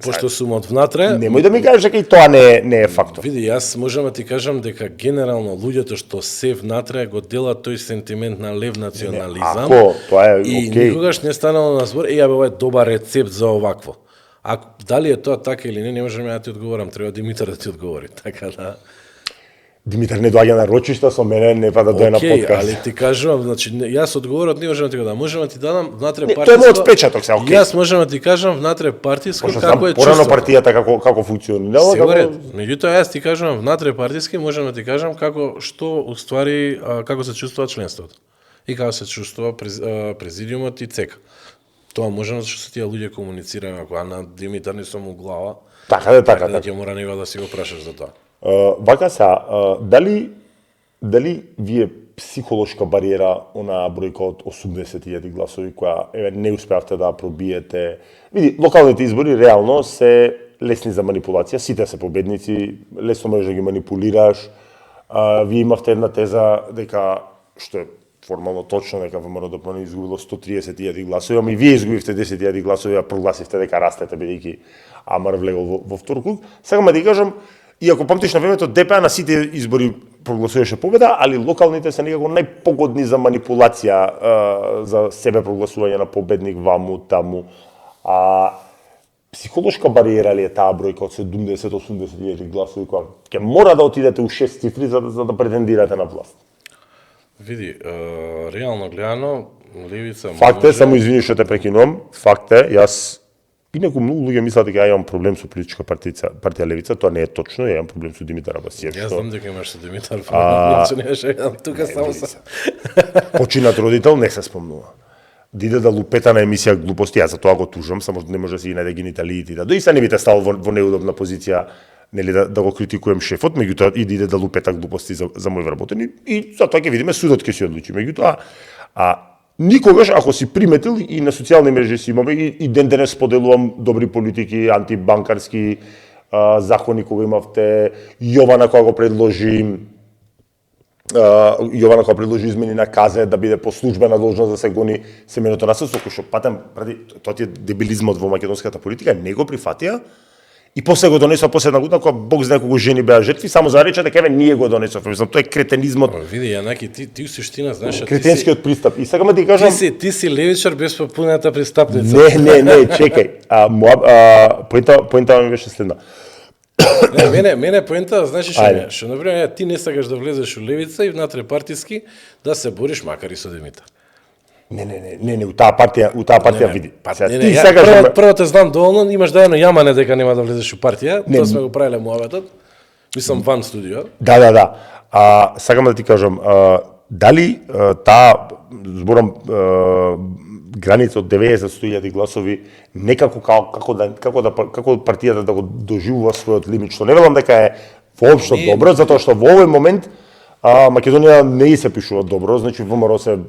Speaker 2: пошто сум од внатре...
Speaker 1: Немој да ми кажеш дека и тоа не е фактор.
Speaker 2: Види, јас можам да ти кажам дека генерално луѓето што се внатре го делат тој сентимент на лев национализам.
Speaker 1: Ако, тоа е
Speaker 2: и
Speaker 1: окей.
Speaker 2: никогаш не станало на збор, ова е добар рецепт за овакво. Дали е тоа така или не можам да ти одговорам, треба Димитар да ти одговори. Така да...
Speaker 1: Димитар не доаѓа на рочишта со мене, не па да дојде на подкаст.
Speaker 2: Али ти кажувам, значи јас одговорот не можам да ти го дам. Можам да ти дадам внатре партиско.
Speaker 1: Тоа е мојот впечаток се, окей.
Speaker 2: Јас можам да ти кажам внатре партиско како е чувството.
Speaker 1: Порано партијата како функционира.
Speaker 2: Сега ред. Меѓутоа јас ти кажувам внатре партиски, можам да ти кажам како што уствари како се чувствува членството. И како се чувствува президиумот и ЦЕК. Тоа можам што се тие луѓе комуницираат, ако на Димитар не сум у глава.
Speaker 1: Така.
Speaker 2: Да ќе мора него да си го прашаш за тоа.
Speaker 1: Вака са, дали вие психолошка бариера, онаа бројка од 80.000 гласови, која не успеавте да пробиете. Види, локалните избори реално се лесни за манипулација, сите се победници, лесно можеш да ги манипулираш. Вие имавте една теза дека, што е формално точно, дека ВМРО изгубило 130.000 гласови, ама и вие изгубивте 10.000 гласови, а прогласивте дека растете, бидејќи Амар влегол во втор круг. Сакам да ти кажам, иако памтиш на времето, ДПА на сите избори прогласуваше победа, али локалните се некако најпогодни за манипулација, за себе прогласување на победник ваму, таму. Психолошка бариера ли е таа бројка од 70-80.000 гласови, која ќе мора да отидете у 6 цифри за да претендирате на власт?
Speaker 2: Види, реално гледано, Левица,
Speaker 1: Факт е, само извини што те прекинувам, факт е, јас инаку многу луѓе мислат дека ја имам проблем со политичка партија Левица, тоа не е точно, ја имам проблем со Димитар Абасиев.
Speaker 2: Јас знам дека имаш со Димитар проблем, тука само се...
Speaker 1: Починат родител не се спомнува. Да иде да лупета на емисија глупости, јас за тоа го тужам, само не може да си ги најде гениталиите, да доиста не би те стал во неудобна позиција, нели да го критикуjem шефот, меѓутоа и да иде да лупета глупости за мој вработени и за тоа ќе видиме, судот ќе се одлучи. Меѓутоа, никогаш, ако си приметил и на социјални мрежи си имаме, и ден денес споделувам добри политики, антибанкарски закони кога имавте, Јована кога го предложи, измени на КАЗЕ да биде по службена должност да се гони семејното насилство, кој што патам, тоа ти е дебилизмот во македонската политика, не го прифатија, и после го донесува последна година, кога Бог знае колку жени беа жртви, само за рече дека ние го донесовме. Мислам, тоа е кретенизмот.
Speaker 2: Види, Јанаки, ти суштина знаеш,
Speaker 1: кретенскиот пристап. И сакам да ти кажам,
Speaker 2: ти си левичар без попуната пристапница.
Speaker 1: Не, чекај. Поинта ми беше следна.
Speaker 2: Мене поента, знаеш што например, ти не сакаш да влезеш у левица и внатре партиски да се бориш макар и со Димитар.
Speaker 1: Не, у таа партија види.
Speaker 2: Ти сакаш прво те знам доволно, имаш да едно јамане дека нема да влезеш у партија, тоа сме го правиле муабетот. Мислам ван студио.
Speaker 1: Да. Сакам да ти кажам, дали таа зборам граница од 90-100.000 гласови некако како партијата да го доживува својот лимит, што не велам дека е воопшто добро, затоа што во овој момент Македонија не се пишува добро, значи ВМРО се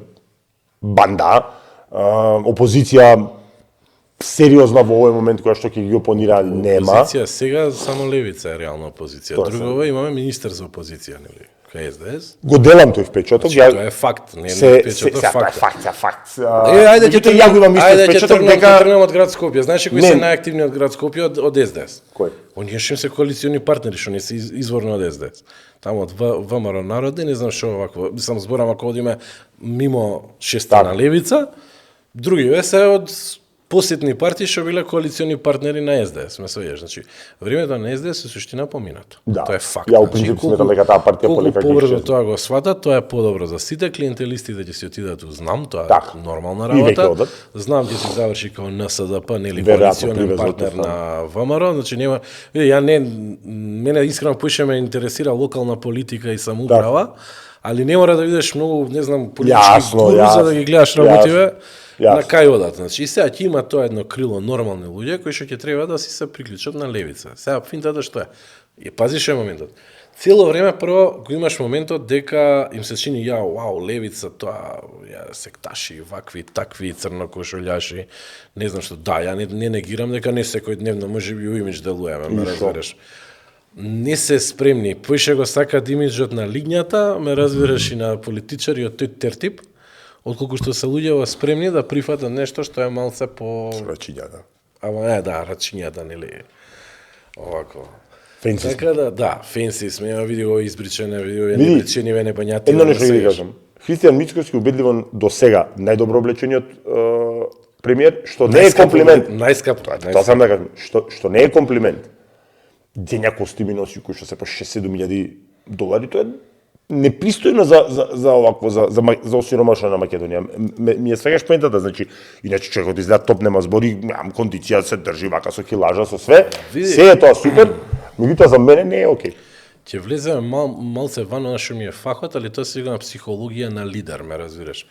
Speaker 1: банда, опозиција сериозна во овој момент која што ќе ги опонира нема.
Speaker 2: Опозиција сега само левица е реална опозиција. Другова имаме министер за опозиција, нели? Кај СДС.
Speaker 1: Го делам тој впечаток.
Speaker 2: Тоа е факт, не е впечаток,
Speaker 1: факт.
Speaker 2: Ајде
Speaker 1: ја го имам исто впечаток дека
Speaker 2: тргнем од град Скопје. Знаеш кои се најактивни од град Скопје од СДС?
Speaker 1: Кој?
Speaker 2: Оние што се коалициони партнери, што не се изворно од СДС. Таму од ВМРО народи, не знам што овакво. Сам зборам ако одиме мимо шестана левица, други се од посетни партии што биле коалициони партнери на СДС, ме свеѓаш. Значи, времето на СДС е суштина поминато.
Speaker 1: Да.
Speaker 2: Тоа е факт.
Speaker 1: Ја у принцип сметам дека таа партија полека
Speaker 2: ќе побрзо тоа го сватат, тоа е подобро за сите клиентелистите ќе си отидат, знам, тоа е нормална работа. Знам ќе се заврши како НСДП, нели коалиционен партнер на ВМРО, значи нема, види, мене искрено поише ме интересира локална политика и самоуправа, али не мора да видиш многу, не знам, политички гуру за да ги гледаш работиве. На кај одат, значи, и сега ќе има тоа едно крило нормални луѓе кои што ќе треба да си се приклучат на левица. Сега финтата што е? И пазиш е моментот. Цело време прво го имаш моментот дека им се чини левица тоа, секташи, вакви, такви, црнокошуљаши, не знам што, ја не негирам дека не секој дневно може би имидж делуваме, ме разбереш. Не се спремни, поише го сакат имиджот на лигњата, ме разбереш и на политичари од тој тертип, отколку што се луѓето спремни да прифатат нешто што е малце по
Speaker 1: рачињата.
Speaker 2: Ама рачињата, нели? Овако.
Speaker 1: Фенси.
Speaker 2: Така фенси сме, види го избричене, види го непричени непањати.
Speaker 1: Едно нешто ќе кажам. Христијан Мицковски убедливо до сега најдобро облечениот премиер, што не е комплимент.
Speaker 2: Најскап.
Speaker 1: Тоа сам да кажам, што не е комплимент. Дења костими носи кои што се по 6-7.000 долари, тоа е непристојно за овакво за осиромашена Македонија. Ми е свегаш поентата, значи иначе човекот изгледа топ, нема збори, кондиција се држи вака со килажа со све. Се е тоа супер, меѓутоа за мене не е окей.
Speaker 2: Ќе влеземе малце ван на што ми е фахот, али тоа се на психологија на лидер, ме разбираш.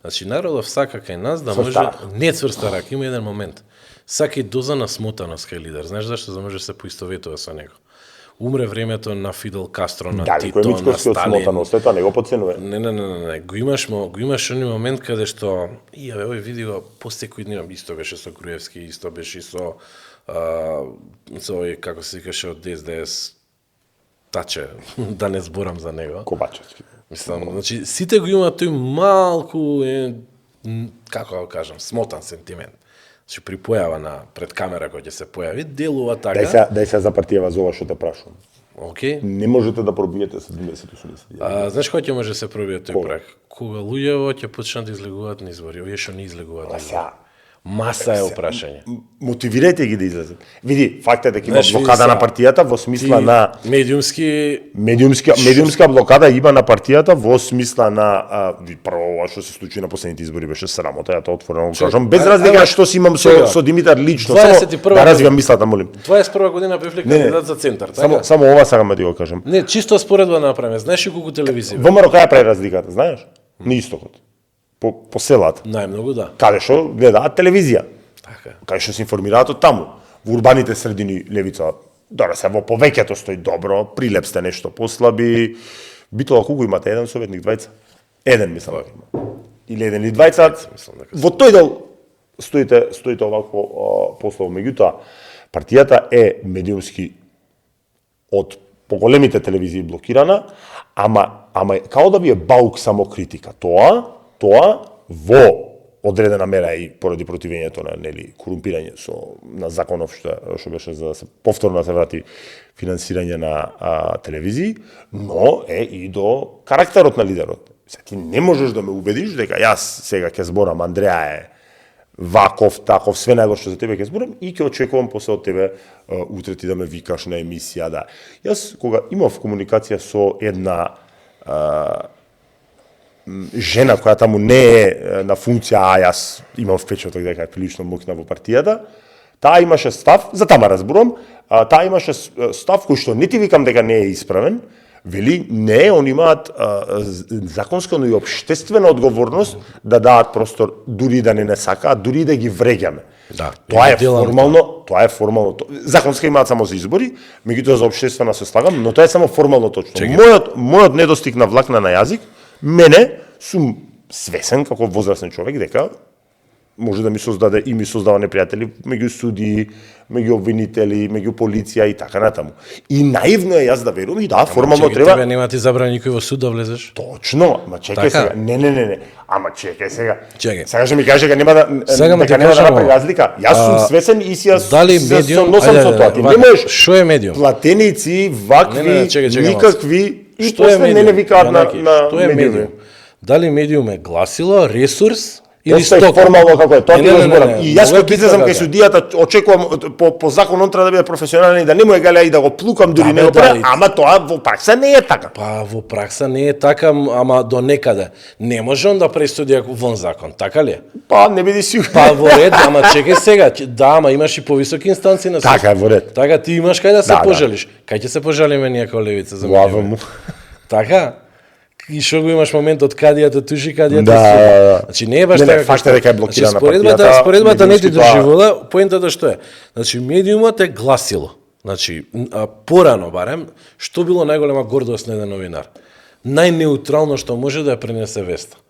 Speaker 2: Значи народов сака кај нас да може не цврста рак, има еден момент. Сака и доза на смотаност кај лидер. Знаеш зашто? За може се поистоветува со него. Умре времето на Фидел Кастро, на Тито, на Сталин.
Speaker 1: Тоа не го подценува.
Speaker 2: Не, го имаш оној момент каде што овој види го по секој ден, исто беше со Груевски, исто беше со овој како се викаше од СДС Таче, да не зборам за него.
Speaker 1: Кобачевски.
Speaker 2: Мислам, значи сите го имаат тој малку како да кажам, смотан сентимент. Значи при појава пред камера кој ќе се појави, делува така.
Speaker 1: Дај се за партија за ова што те прашувам.
Speaker 2: Океј.
Speaker 1: Не можете да пробиете 70-80.
Speaker 2: Знаеш кој ќе може да се пробие тој праг? Кога луѓето ќе почнат да излегуваат на избори, овие што не излегуваат на избори. Маса е прашање.
Speaker 1: Мотивирајте ги да излезат. Види, факт е дека има
Speaker 2: Знаеш,
Speaker 1: блокада
Speaker 2: види
Speaker 1: на партијата во смисла на медиумска блокада има на партијата во смисла на прво ова што се случи на последните избори беше срамота, ја тоа отворено го кажам, без разлика што си имам со Димитар лично, само да развивам мислата, молим.
Speaker 2: 21 година бев кандидат за центар, така?
Speaker 1: Само ова сакам да ти го кажам.
Speaker 2: Не, чисто споредба направиме. Знаеш ли колку телевизија?
Speaker 1: ВМРО кај прави разликата, знаеш? На истокот. По селата.
Speaker 2: Најмногу да.
Speaker 1: Каде што гледаат телевизија.
Speaker 2: Така.
Speaker 1: Кај што се информираат од таму. Во урбаните средини левица, дора се во повеќето стои добро, Прилеп сте нешто послаби. Битола колку имате, еден советник, двајца? Еден мислам дека има. Или еден или двајца. Во тој дел стоите овако послабо. Меѓутоа, партијата е медиумски од поголемите телевизии блокирана, ама као да би е баук само критика. Тоа во одредена мера и поради противењето на корумпирање на законов што беше за да се повторно се врати финансирање на телевизии, но е и до карактерот на лидерот. Ти не можеш да ме убедиш дека јас сега ќе зборам Андреа е ваков, таков, све најго што за тебе ќе зборам и ќе очекувам после од тебе утре ти да ме викаш на емисија, да. Јас кога имав комуникација со една жена која таму не е на функција, а јас имам впечаток дека е прилично моќна во партијата, таа имаше став, за тама разборувам, таа имаше став кој што не ти викам дека не е исправен, вели не, они имаат законска, но и општествена одговорност да даат простор дури да не сакаат, дури да ги вреѓаме.
Speaker 2: Да,
Speaker 1: тоа е формално. Законска имаат само за избори, меѓутоа за општествена се слагам, но тоа е само формално точно. Мојот недостиг на влакна на јазик, мене сум свесен како возрастен човек дека може да ми создава непријатели меѓу судии, меѓу обвинители, меѓу полиција и така натаму. И наивно е јас да верувам и да, формално треба.
Speaker 2: Тебе нема ти забрани никој во суд да влезеш?
Speaker 1: Точно, ма чекај сега. Не. Ама чекај сега.
Speaker 2: Чекај.
Speaker 1: Сега ќе ми кажеш дека нема да направи разлика. Јас сум свесен и си јас носам со тоа. Ти не можеш.
Speaker 2: Што е медиум?
Speaker 1: Платеници, вакви, никакви и
Speaker 2: после
Speaker 1: не викаат на
Speaker 2: медиум. Дали медиум е гласило, ресурс или
Speaker 1: стока?
Speaker 2: стока?
Speaker 1: Формално како е, тоа ти го зборам. И јас кога излезам кај судијата, очекувам по закон он треба да биде професионален и да не му е галеа и да го плукам дури не опера, ама тоа во пракса не е така.
Speaker 2: Па во пракса не е така, ама до некаде. Не може он да пресуди вон закон, така ли?
Speaker 1: Па не биди сигурен.
Speaker 2: Па во ред, ама чекај сега, да, ама имаш и повисоки инстанции на суд.
Speaker 1: Така е во ред.
Speaker 2: Така ти имаш кај да се пожалиш. Кај ќе се пожалиме ние како левица за
Speaker 1: медиум?
Speaker 2: Така? И што го имаш моментот кадијата тужи, кадијата
Speaker 1: да.
Speaker 2: Значи не е баш така.
Speaker 1: Факт е дека е блокирана
Speaker 2: партијата. Споредбата не ти доживела, поентата што е? Значи медиумот е гласило. Значи порано барем, што било најголема гордост на еден новинар? Најнеутрално што може да ја пренесе веста.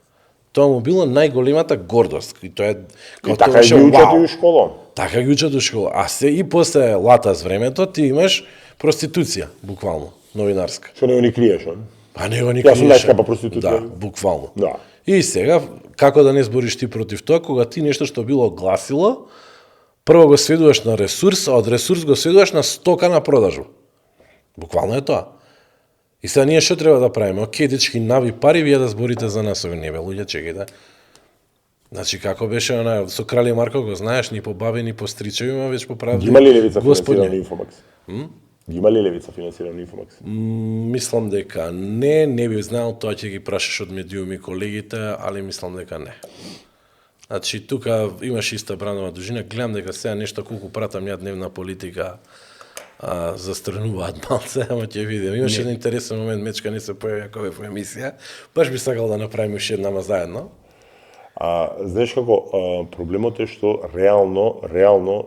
Speaker 2: Тоа му било најголемата гордост. И тоа е
Speaker 1: како така ги учат и у школа.
Speaker 2: Така ги учат у школа. А се и после лата с времето ти имаш проституција, буквално, новинарска.
Speaker 1: Што не ни криеш, он?
Speaker 2: А него никој
Speaker 1: не скапа проституција.
Speaker 2: Да, буквално.
Speaker 1: Да.
Speaker 2: И сега, како да не збориш ти против тоа, кога ти нешто што било гласило, прво го сведуваш на ресурс, а од ресурс го сведуваш на стока на продажба. Буквално е тоа. И сега ние што треба да правиме? Океј, дечки, нави пари, вие да зборите за нас, не бе, луѓе, чекајте. Значи, како беше она, со Крали Марко го знаеш, ни по баби, ни по стричеви, ма веќе по правди.
Speaker 1: Има ли левица финансирана Инфомакс? Има ли левица финансирана Инфомакс?
Speaker 2: Мислам дека не би знаел, тоа ќе ги прашаш од медиуми колегите, али мислам дека не. Значи, тука имаш иста бранова дужина, гледам дека сега нешто колку пратам ја дневна политика, застрануваат малце, ама ќе видим. Имаше еден интересен момент, Мечка не се појави ако во емисија, баш би сакал да направиме уште еднама заедно.
Speaker 1: Знаеш како, проблемот е што реално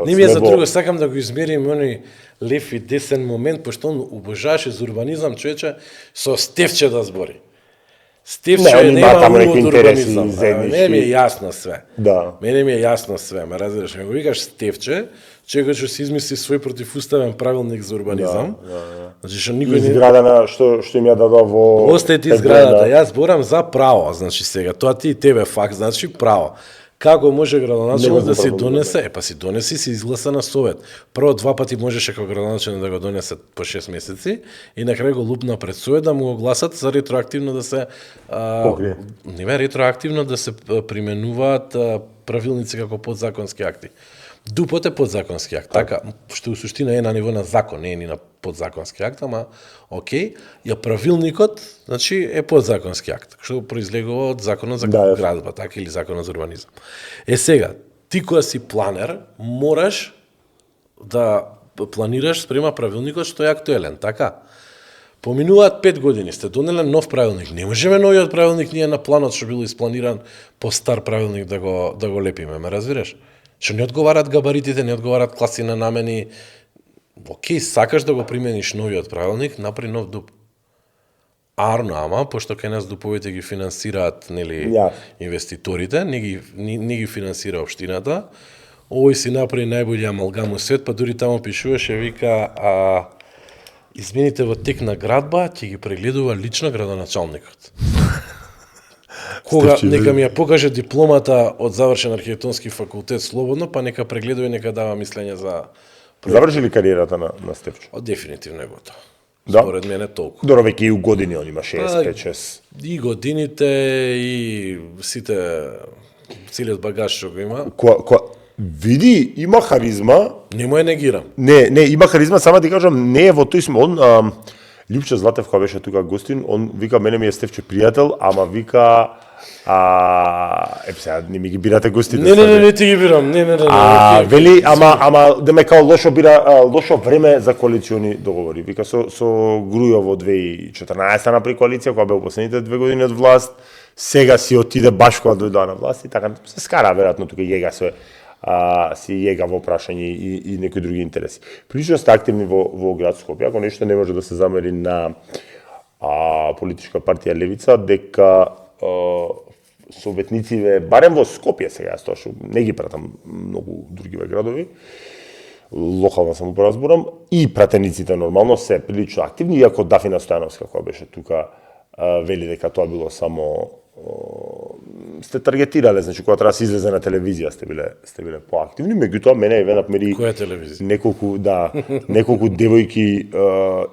Speaker 2: не ми е за друго, сакам да го измерим оној лев и десен момент, пошто он обожаваше за урбанизам, човече, со Стефче да збори. Стефче нема увод урбанизам. Мене ми е јасно све.
Speaker 1: Да.
Speaker 2: Мене ми е јасно све, ме разбираш, ме го викаш Стефче, човек што се измисли свој противуставен правилник за урбанизам. Значи што никој не
Speaker 1: изградена што им ја дадоа во
Speaker 2: Остајте изградата. Јас зборам за право, значи сега тоа ти и тебе факт, значи право. Како може градоначелник да си
Speaker 1: Негово
Speaker 2: донесе, па си донеси, си изгласа на совет. Прво 2 пати можеше како градоначелник да го донесе по 6 месеци и на крај го лупна пред совет да му го гласат за ретроактивно да се
Speaker 1: Покрие.
Speaker 2: не ретроактивно да се применуваат правилници како подзаконски акти. Дупот е подзаконски акт, така, што у суштина е на ниво на закон, не е ни на подзаконски акт, ама окей, ја правилникот, значи е подзаконски акт, што произлегува од законот за градба, така, или законот за урбанизам. Сега, ти кога си планер, мораш да планираш спрема правилникот што е актуелен, така. Поминуваат 5 години, сте донеле нов правилник. Не можеме новиот правилник ние на планот што бил испланиран по стар правилник да го лепиме, ме разбираш? Што не одговараат габаритите, не одговараат класи на намени. Океј, сакаш да го примениш новиот правилник, направи нов дуп. Арно, ама, пошто кај нас дуповите ги финансираат, нели, инвеститорите, не ги финансира општината, овој си направи најбољи амалгам у свет, па дури таму пишуваше, вика, измените во тек на градба ќе ги прегледува лично градоначалникот. Кога нека ми ја покаже дипломата од завршен архитектонски факултет слободно, па нека прегледува и нека дава мислење за...
Speaker 1: Заврши ли кариерата на Стефчо?
Speaker 2: Дефинитивно е готово.
Speaker 1: Да?
Speaker 2: Според мене толку.
Speaker 1: Добро, веќе и у години он има 65-6.
Speaker 2: И годините, и сите, целиот багаж што го има.
Speaker 1: Види, има харизма.
Speaker 2: Не му е негирам.
Speaker 1: Не, има харизма, сама ти кажам, не е во тој сме. Он, Лјупче Златев, кога беше тука гостин, он вика, мене ми е Стефче пријател, ама вика, сега не ми ги бирате гостите.
Speaker 2: Не ти ги бирам. Не.
Speaker 1: Вели, ама да ме као лошо време за коалициони договори. Вика, со Грујово 2014 направи коалиција, кога беа последните 2 години од власт, сега си отиде баш кога дојдоа на власт и така се скара, веројатно, тука јега си јега во прашање и некои други интереси. Прилично сте активни во град Скопје, ако нешто не може да се замери на политичка партија Левица, дека советнициве, барем во Скопје сега, тоа што не ги пратам многу другиве градови, локална самоуправа зборам, и пратениците нормално се прилично активни, иако Дафина Стојановска, која беше тука, вели дека тоа било само сте таргетирале, значи кога треба да се излезе на телевизија сте биле поактивни, меѓутоа мене Евена мери
Speaker 2: која телевизија?
Speaker 1: Неколку девојки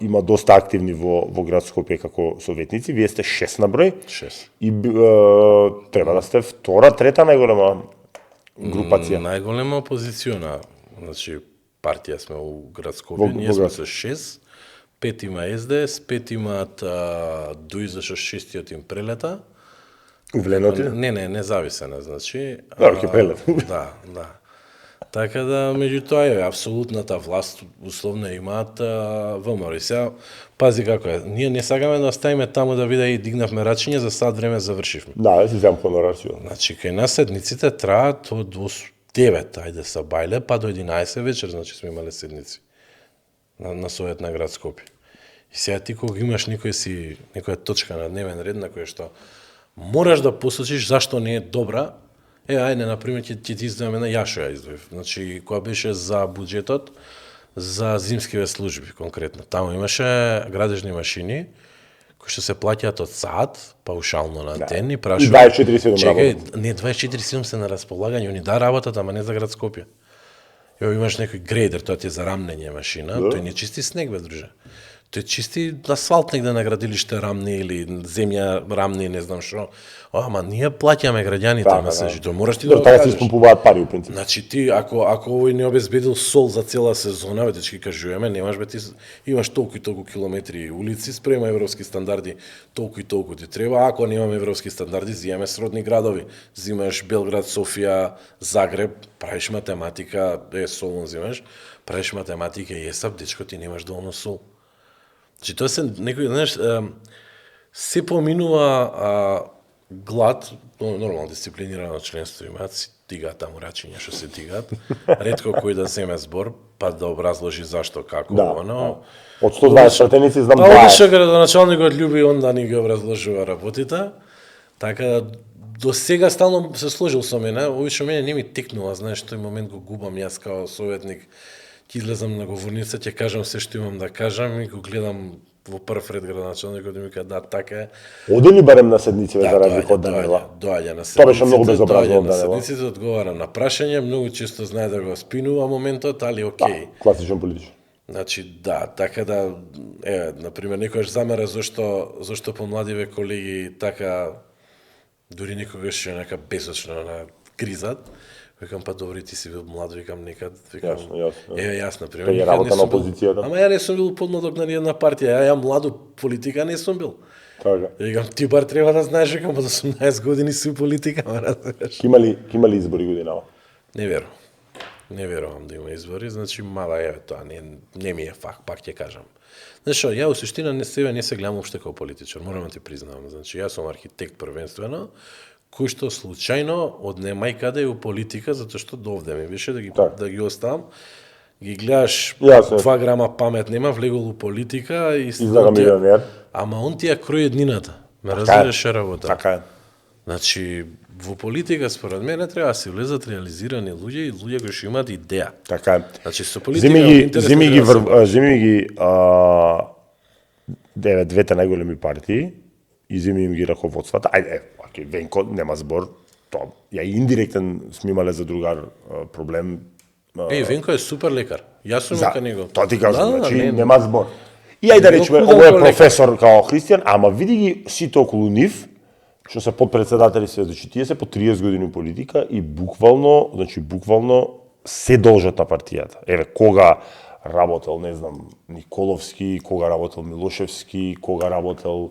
Speaker 1: има доста активни во град Скопје како советници, вие сте 6 на број.
Speaker 2: 6.
Speaker 1: И треба да сте втора, трета најголема групација.
Speaker 2: Најголема опозициона, значи партија сме у град Скопје, ние сме со 6. 5 има СДС, 5 имаат ДУИ зашто 6-тиот им прелета.
Speaker 1: Вленоти?
Speaker 2: Не, независена, значи.
Speaker 1: Ќе прелет.
Speaker 2: Да. Така да, меѓутоа е апсолутната власт условно имаат ВМРО. Сега пази како е. Ние не сакаме да оставиме таму да биде и дигнавме рачиња, за сад време завршивме.
Speaker 1: Да, си земам хонорар.
Speaker 2: Значи кај нас седниците траат од 9, ајде са бајле, па до 11 вечер, значи сме имале седници на совет на град Скопје. И сега ти кога имаш некоја точка на дневен ред на која што мораш да посочиш зашто не е добра, ајде, например, ќе ти издавам една, јашо ја издвоив. Значи, која беше за буџетот, за зимскиве служби, конкретно. Таму имаше градежни машини, кои што се плаќаат од саат, паушално на ден, и прашува...
Speaker 1: 24/7
Speaker 2: работат. Не, 24/7 се на располагање, они работат, ама не за град Скопје. Имаш некој грейдер, тоа ти е за рамнење машина, тој не чисти снег, бе, друже. Тој чисти асфалт негде на градилиште рамни или земја рамни, не знам што. Ама ние плаќаме граѓаните, месежи, тоа мораш ти да го кажеш.
Speaker 1: Тоа се испомпуваат пари, у принцип.
Speaker 2: Значи ти, ако овој не обезбедил сол за цела сезона, бе, ти кажуваме, немаш, бе, ти имаш толку и толку километри улици, спрема европски стандарди, толку и толку ти треба. Ако немаме европски стандарди, зимаме сродни градови. Зимаш Белград, Софија, Загреб, правиш математика, солон зимаш, правиш математика и ЕСАП, дечко, ти немаш доволно сол. Значи, тоа се некој, знаеш, се поминува глад, нормално дисциплинирано членство имаат, си тигаат таму рачиња што се тигаат, ретко кој да земе збор, па да образложи зашто, како, оно.
Speaker 1: Од 120 пратеници знам 20.
Speaker 2: Па обично градоначалникот љуби он да ни ги образложува работите, така до сега стално се сложил со мене, обично мене не ми текнува, знаеш, тој момент го губам јас као советник, ќе излезам на говорница, ќе кажам се што имам да кажам и го гледам во прв ред градоначалникот ми вика да така е.
Speaker 1: Оде ли барем на седниците за разлика од Данила?
Speaker 2: Доаѓа на седниците.
Speaker 1: Тоа беше многу безобразно од
Speaker 2: На
Speaker 1: Данила.
Speaker 2: седниците одговара на прашање, многу често знае да го спинува моментот, али окей.
Speaker 1: Класичен политичар.
Speaker 2: Значи, да, така да, например, некојаш замера зашто помладиве колеги така, дури некогаш нека бесочно на кризат, викам, па добри, ти си бил млад, викам, некад, викам,
Speaker 1: Јасно.
Speaker 2: јас, например,
Speaker 1: Кај е работа на опозицијата.
Speaker 2: Ама ја не сум бил подмладок на една партија, ја младо политика не сум бил.
Speaker 1: Така.
Speaker 2: Викам, ти бар треба да знаеш, викам, од 18 години си у политика, ма разбираш.
Speaker 1: Ке има ли избори годинава?
Speaker 2: Не верувам. Не верувам да има избори, значи мала е тоа, не ми е факт, пак ќе кажам. Знаеш што, ја во суштина не се гледам опште како политичар, морам да ти признавам. Значи, јас сум архитект првенствено, кој што случајно однема и каде у политика, затоа што довде ми беше да ги оставам. Ги гледаш, 2 грама памет нема, влегол у политика и
Speaker 1: излага милионер.
Speaker 2: Ама он ти ја крои еднината. Ме разбираш работа.
Speaker 1: Така е.
Speaker 2: Значи, во политика, според мене, треба да се влезат реализирани луѓе и луѓе кои што имаат идеја.
Speaker 1: Така е.
Speaker 2: Значи, со политика...
Speaker 1: Земи ги двете најголеми партии и земи им ги раководствата. Ајде, Венко, нема збор, тоа ја индиректен сме имале за другар проблем.
Speaker 2: Венко е супер лекар. Јас сум кај него.
Speaker 1: Тоа ти кажам, значи нема збор. И ајде да речеме, овој е професор као Христијан, ама види ги сите околу нив, што се подпредседатели се, значи тие се по 30 години у политика и буквално се должат на партијата. Еве, кога работел, не знам, Николовски, кога работел Милошевски, кога работел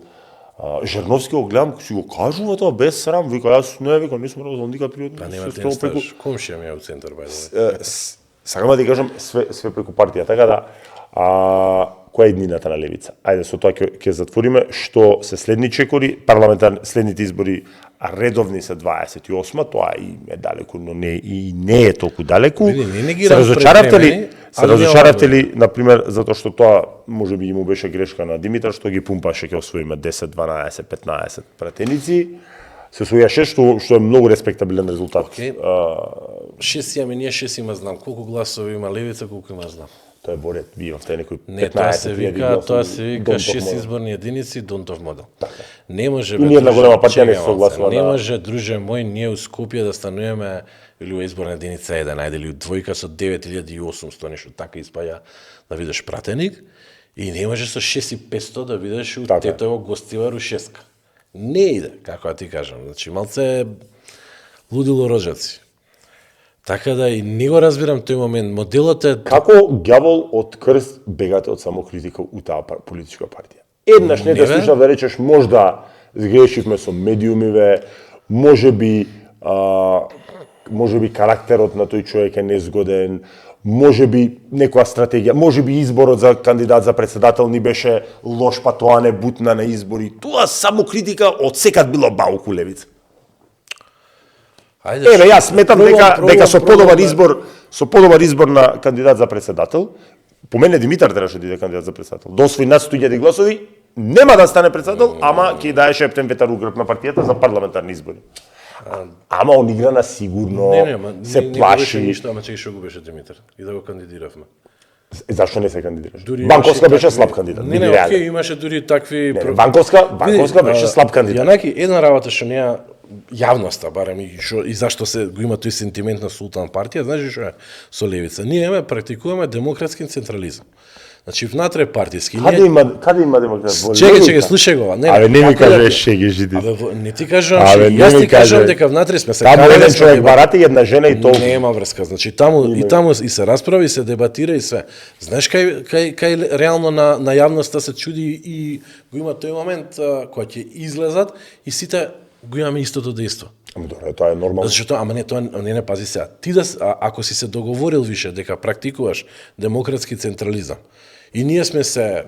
Speaker 1: Жерновски, го гледам, си го кажува тоа без срам, вика, јас не сум работел никад пријатно.
Speaker 2: Па нема тен стаж, комшија ми е у центар, бајде.
Speaker 1: Сакам да ти кажам, све преку партија, така да, која е иднината на левица? Ајде, со тоа ќе затвориме, што се следни чекори, следните избори редовни се 28, тоа и е далеку, но не е толку далеку. Се разочаравте ли, например, затоа што тоа можеби му беше грешка на Димитар, што ги пумпаше ќе освоиме 10, 12, 15 пратеници, се сојаше што е многу респектабилен резултат.
Speaker 2: 6 имаме, ние 6 има знам. Колку гласови има левица, колку има знам.
Speaker 1: Тоа е борет, вие имавте некои 15
Speaker 2: Не, тоа се вика 6 изборни единици Донтов модел. Не може
Speaker 1: бе. И една голема партија не се согласува.
Speaker 2: Не може, друже мој, ние у Скопје да стануваме или у изборна единица 1, ајде или у двојка со 9800, нешто така испаѓа да видиш пратеник, и не може со 6500 да видиш у Тетово гостивар у Шеска. Не иде, како да ти кажам. Значи, малце лудило роđаци. Така да и не го разбирам тој момент. Моделот е...
Speaker 1: Како ѓавол од крст бегате од самокритика у таа политичка партија? Еднаш не те слушав да речеш, можда сгрешивме со медиумиве, можеби карактерот на тој човек е незгоден, можеби некоја стратегија, можеби изборот за кандидат за председател ни беше лош, па тоа не бутна на избори. Тоа самокритика од секад било бауку левица. Еве, јас сметам дека со подобар избор на кандидат за председател, по мене Димитар требаше да иде кандидат за председател. До освои над 100.000 гласови, нема да стане председател, ама ќе дае шептен ветар у грб на партијата за парламентарни избори. Ама он игра на сигурно, се плаши.
Speaker 2: Не ништо, ама чеки што го беше Димитар и да го кандидиравме.
Speaker 1: Зашто не се кандидираш? Банковска беше слаб кандидат.
Speaker 2: Не, окей, имаше дури такви...
Speaker 1: Банковска беше слаб кандидат.
Speaker 2: Јанаки, една работа што неа јавноста, барем, и зашто се го има тој сентимент на султан партија, знаеш што е со левица? Ние практикуваме демократски централизам. Значи, внатре партиски...
Speaker 1: Каде има демократски?
Speaker 2: Чеке, слушај го.
Speaker 1: Не ми кажеш шеги жиди.
Speaker 2: Не ти кажам, јас ти кажам дека внатре сме се карале...
Speaker 1: Таму еден човек барати, една жена и толку.
Speaker 2: Нема врска, значи таму и се расправи, и се дебатира и све. Знаеш кај реално на јавноста се чуди и го има тој момент кој ќе излезат и сите го имаме истото дејство.
Speaker 1: Ама добре, тоа е нормално.
Speaker 2: Зашто ама не пази сега. Ти ако си се договорил више дека практикуваш демократски централизам и ние сме се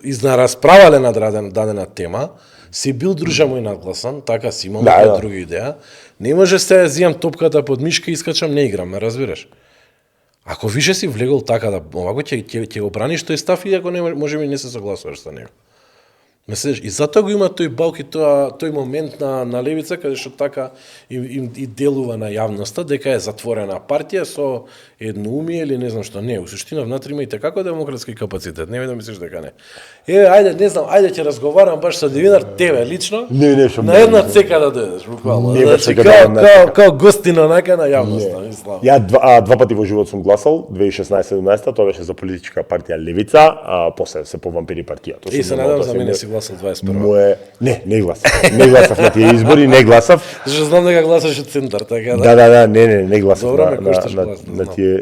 Speaker 2: изнарасправале на дадена тема, си бил дружа мој нагласан, така си имам друга идеја, не може се зијам топката под мишка и искачам, не играм, ме разбираш? Ако више си влегол така да овако ќе го браниш тој став и ако не можеби не се согласуваш со него. Мислиш, и затоа го има тој балк и тој момент на левица, каде што така и делува на јавноста, дека е затворена партија со едноумие или не знам што. Не, у суштина внатре има и како демократски капацитет. Не да мислиш дека не. Ајде, не знам, ајде ќе разговарам баш со Димитар, тебе лично.
Speaker 1: Не, што
Speaker 2: на една цека да дојдеш, буквално.
Speaker 1: Не,
Speaker 2: Значи, као гостина нака на јавноста, мислам.
Speaker 1: Ја два пати во живот сум гласал, 2016-17, тоа беше за политичка партија Левица, а после се повампири партијата.
Speaker 2: И се надам за мене си гласал 21.
Speaker 1: Не гласав. Не гласав на тие избори, не гласав.
Speaker 2: Зашто знам дека гласаш од центар, така
Speaker 1: да. Да, не гласав.
Speaker 2: Добро, ме кошташ глас,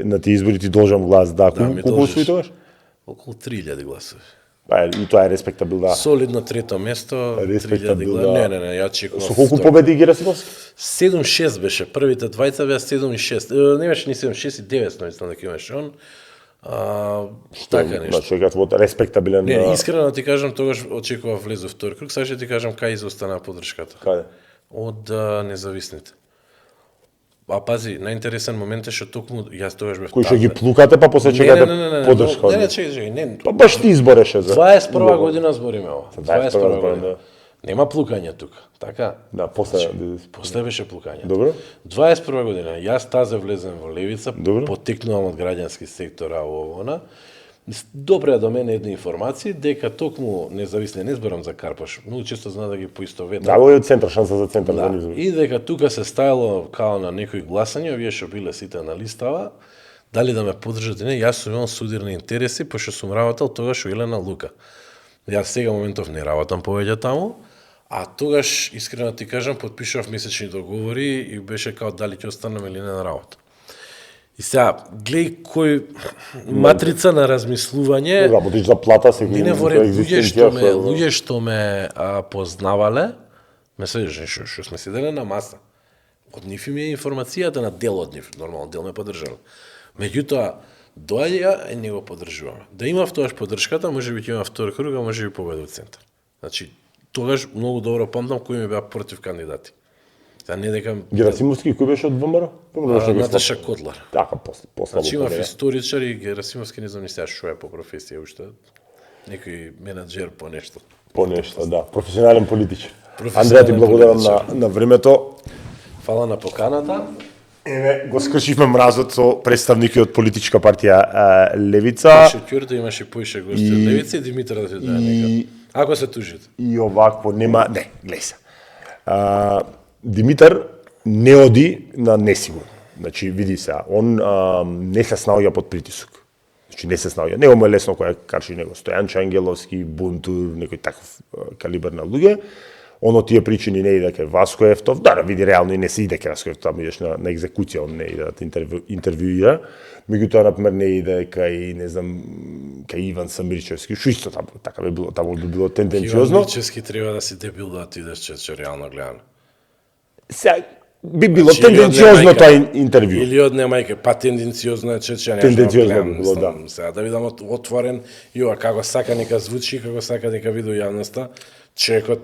Speaker 1: на тие избори ти должам глас, да. Колку освои тогаш?
Speaker 2: Околу 3000 гласови.
Speaker 1: И тоа е респектабилно.
Speaker 2: Солидно трето место, 3000 гласа. Не, ја чекував.
Speaker 1: Со колку победи Герасимовски?
Speaker 2: 7-6 беше, првите двајца беа 7-6. Не беше ни 7-6 и 9, мислам дека имаше он. Така нешто.
Speaker 1: Значи, во респектабилен...
Speaker 2: Не, искрено ти кажам, тогаш очекував влез во втори круг, сега ќе ти кажам кај изостана подршката.
Speaker 1: Каде?
Speaker 2: Од независните. А пази, најинтересен момент е што токму јас тогаш бев.
Speaker 1: Кој што ги плукате, па после чекате подршка.
Speaker 2: Не, чекај, не.
Speaker 1: Па баш ти избореше за
Speaker 2: 21 година збориме ова. 21 година. Нема плукање тука, така?
Speaker 1: Да, после
Speaker 2: беше плукање.
Speaker 1: Добро.
Speaker 2: 21 година, јас тазе влезем во Левица,
Speaker 1: Добро.
Speaker 2: потекнувам од граѓански сектор, она. Допреа до мене едни информации дека токму независни, не зборам за Карпош, многу често знам да ги поистоветам.
Speaker 1: Да, во центар, шанса за центар
Speaker 2: да.
Speaker 1: за
Speaker 2: И дека тука се стајало као на некои гласања, овие што биле сите на листава, дали да ме поддржат или не, јас сум имал судирни интереси, пошто сум работел тогаш во Елена Лука. Јас сега моментов не работам повеќе таму, а тогаш, искрено ти кажам, потпишав месечни договори и беше као дали ќе останам или не на работа. И сега, гледај кој матрица на размислување.
Speaker 1: Работиш за плата, секој
Speaker 2: во ред, луѓе што ме познавале, ме следиш, што сме седеле на маса. Од нив им е информацијата на дел од нив, нормално, дел ме поддржале. Меѓутоа, доаѓа и не го поддржуваме. Да имав тоаш поддршката, може би ќе има втори круг, а може би победа од центар. Значи, тогаш многу добро памтам кои ми беа против кандидати. Та не дека
Speaker 1: Герасимовски кој беше од ВМРО?
Speaker 2: Наташа Котлар.
Speaker 1: Така, после.
Speaker 2: Значи имав историчари, Герасимовски не знам ни сега што е по професија уште. Некој менаџер по нешто.
Speaker 1: По нешто, да. Професионален политичар. Андреја, ти благодарам на времето.
Speaker 2: Фала на поканата.
Speaker 1: Еве, го скршивме мразот со представники од политичка партија Левица.
Speaker 2: Шекјурто имаше поише гости од Левица и Димитар да се даде нека. Ако се тужите.
Speaker 1: И овакво нема, не, глеј се. Димитар не оди на несигурно. Значи, види се, он не се снаоѓа под притисок. Значи, не се снаоѓа. Него му е лесно која карши него. Стојанчо Ангеловски, Бунтур, некој таков калибар на луѓе. Он од тие причини не иде кај Васко Ефтов. Да, види реално и не се иде кај Васко Ефтов, таму идеш на екзекуција, он не иде да те интервјуира. Меѓутоа, например, не иде кај, не знам, кај Иван Самирчевски, што исто така би било, таму би било тенденциозно.
Speaker 2: Иван Самирчевски треба да си дебил да отидеш че реално гледано.
Speaker 1: Сега, би било тенденциозно тоа интервју.
Speaker 2: Или од немајке, па тенденциозно е че
Speaker 1: тенденциозно би било, да.
Speaker 2: Сега да видам отворен, како сака нека звучи, како сака нека види јавноста, човекот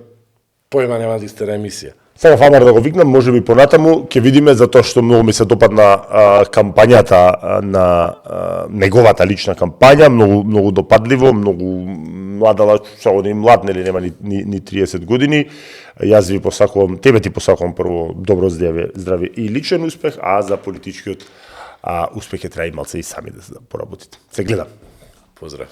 Speaker 2: појма нема да истера емисија.
Speaker 1: Сега фамар да го викнам, може би понатаму, ќе видиме затоа што многу ми се допадна кампањата на неговата лична кампања, многу допадливо, многу младала, што оди млад, нели нема ни 30 години. Јас ви посакувам, тебе ти посакувам прво добро здраве и личен успех, а за политичкиот успех ќе треба и малце и сами да поработите. Се гледам.
Speaker 2: Поздрав.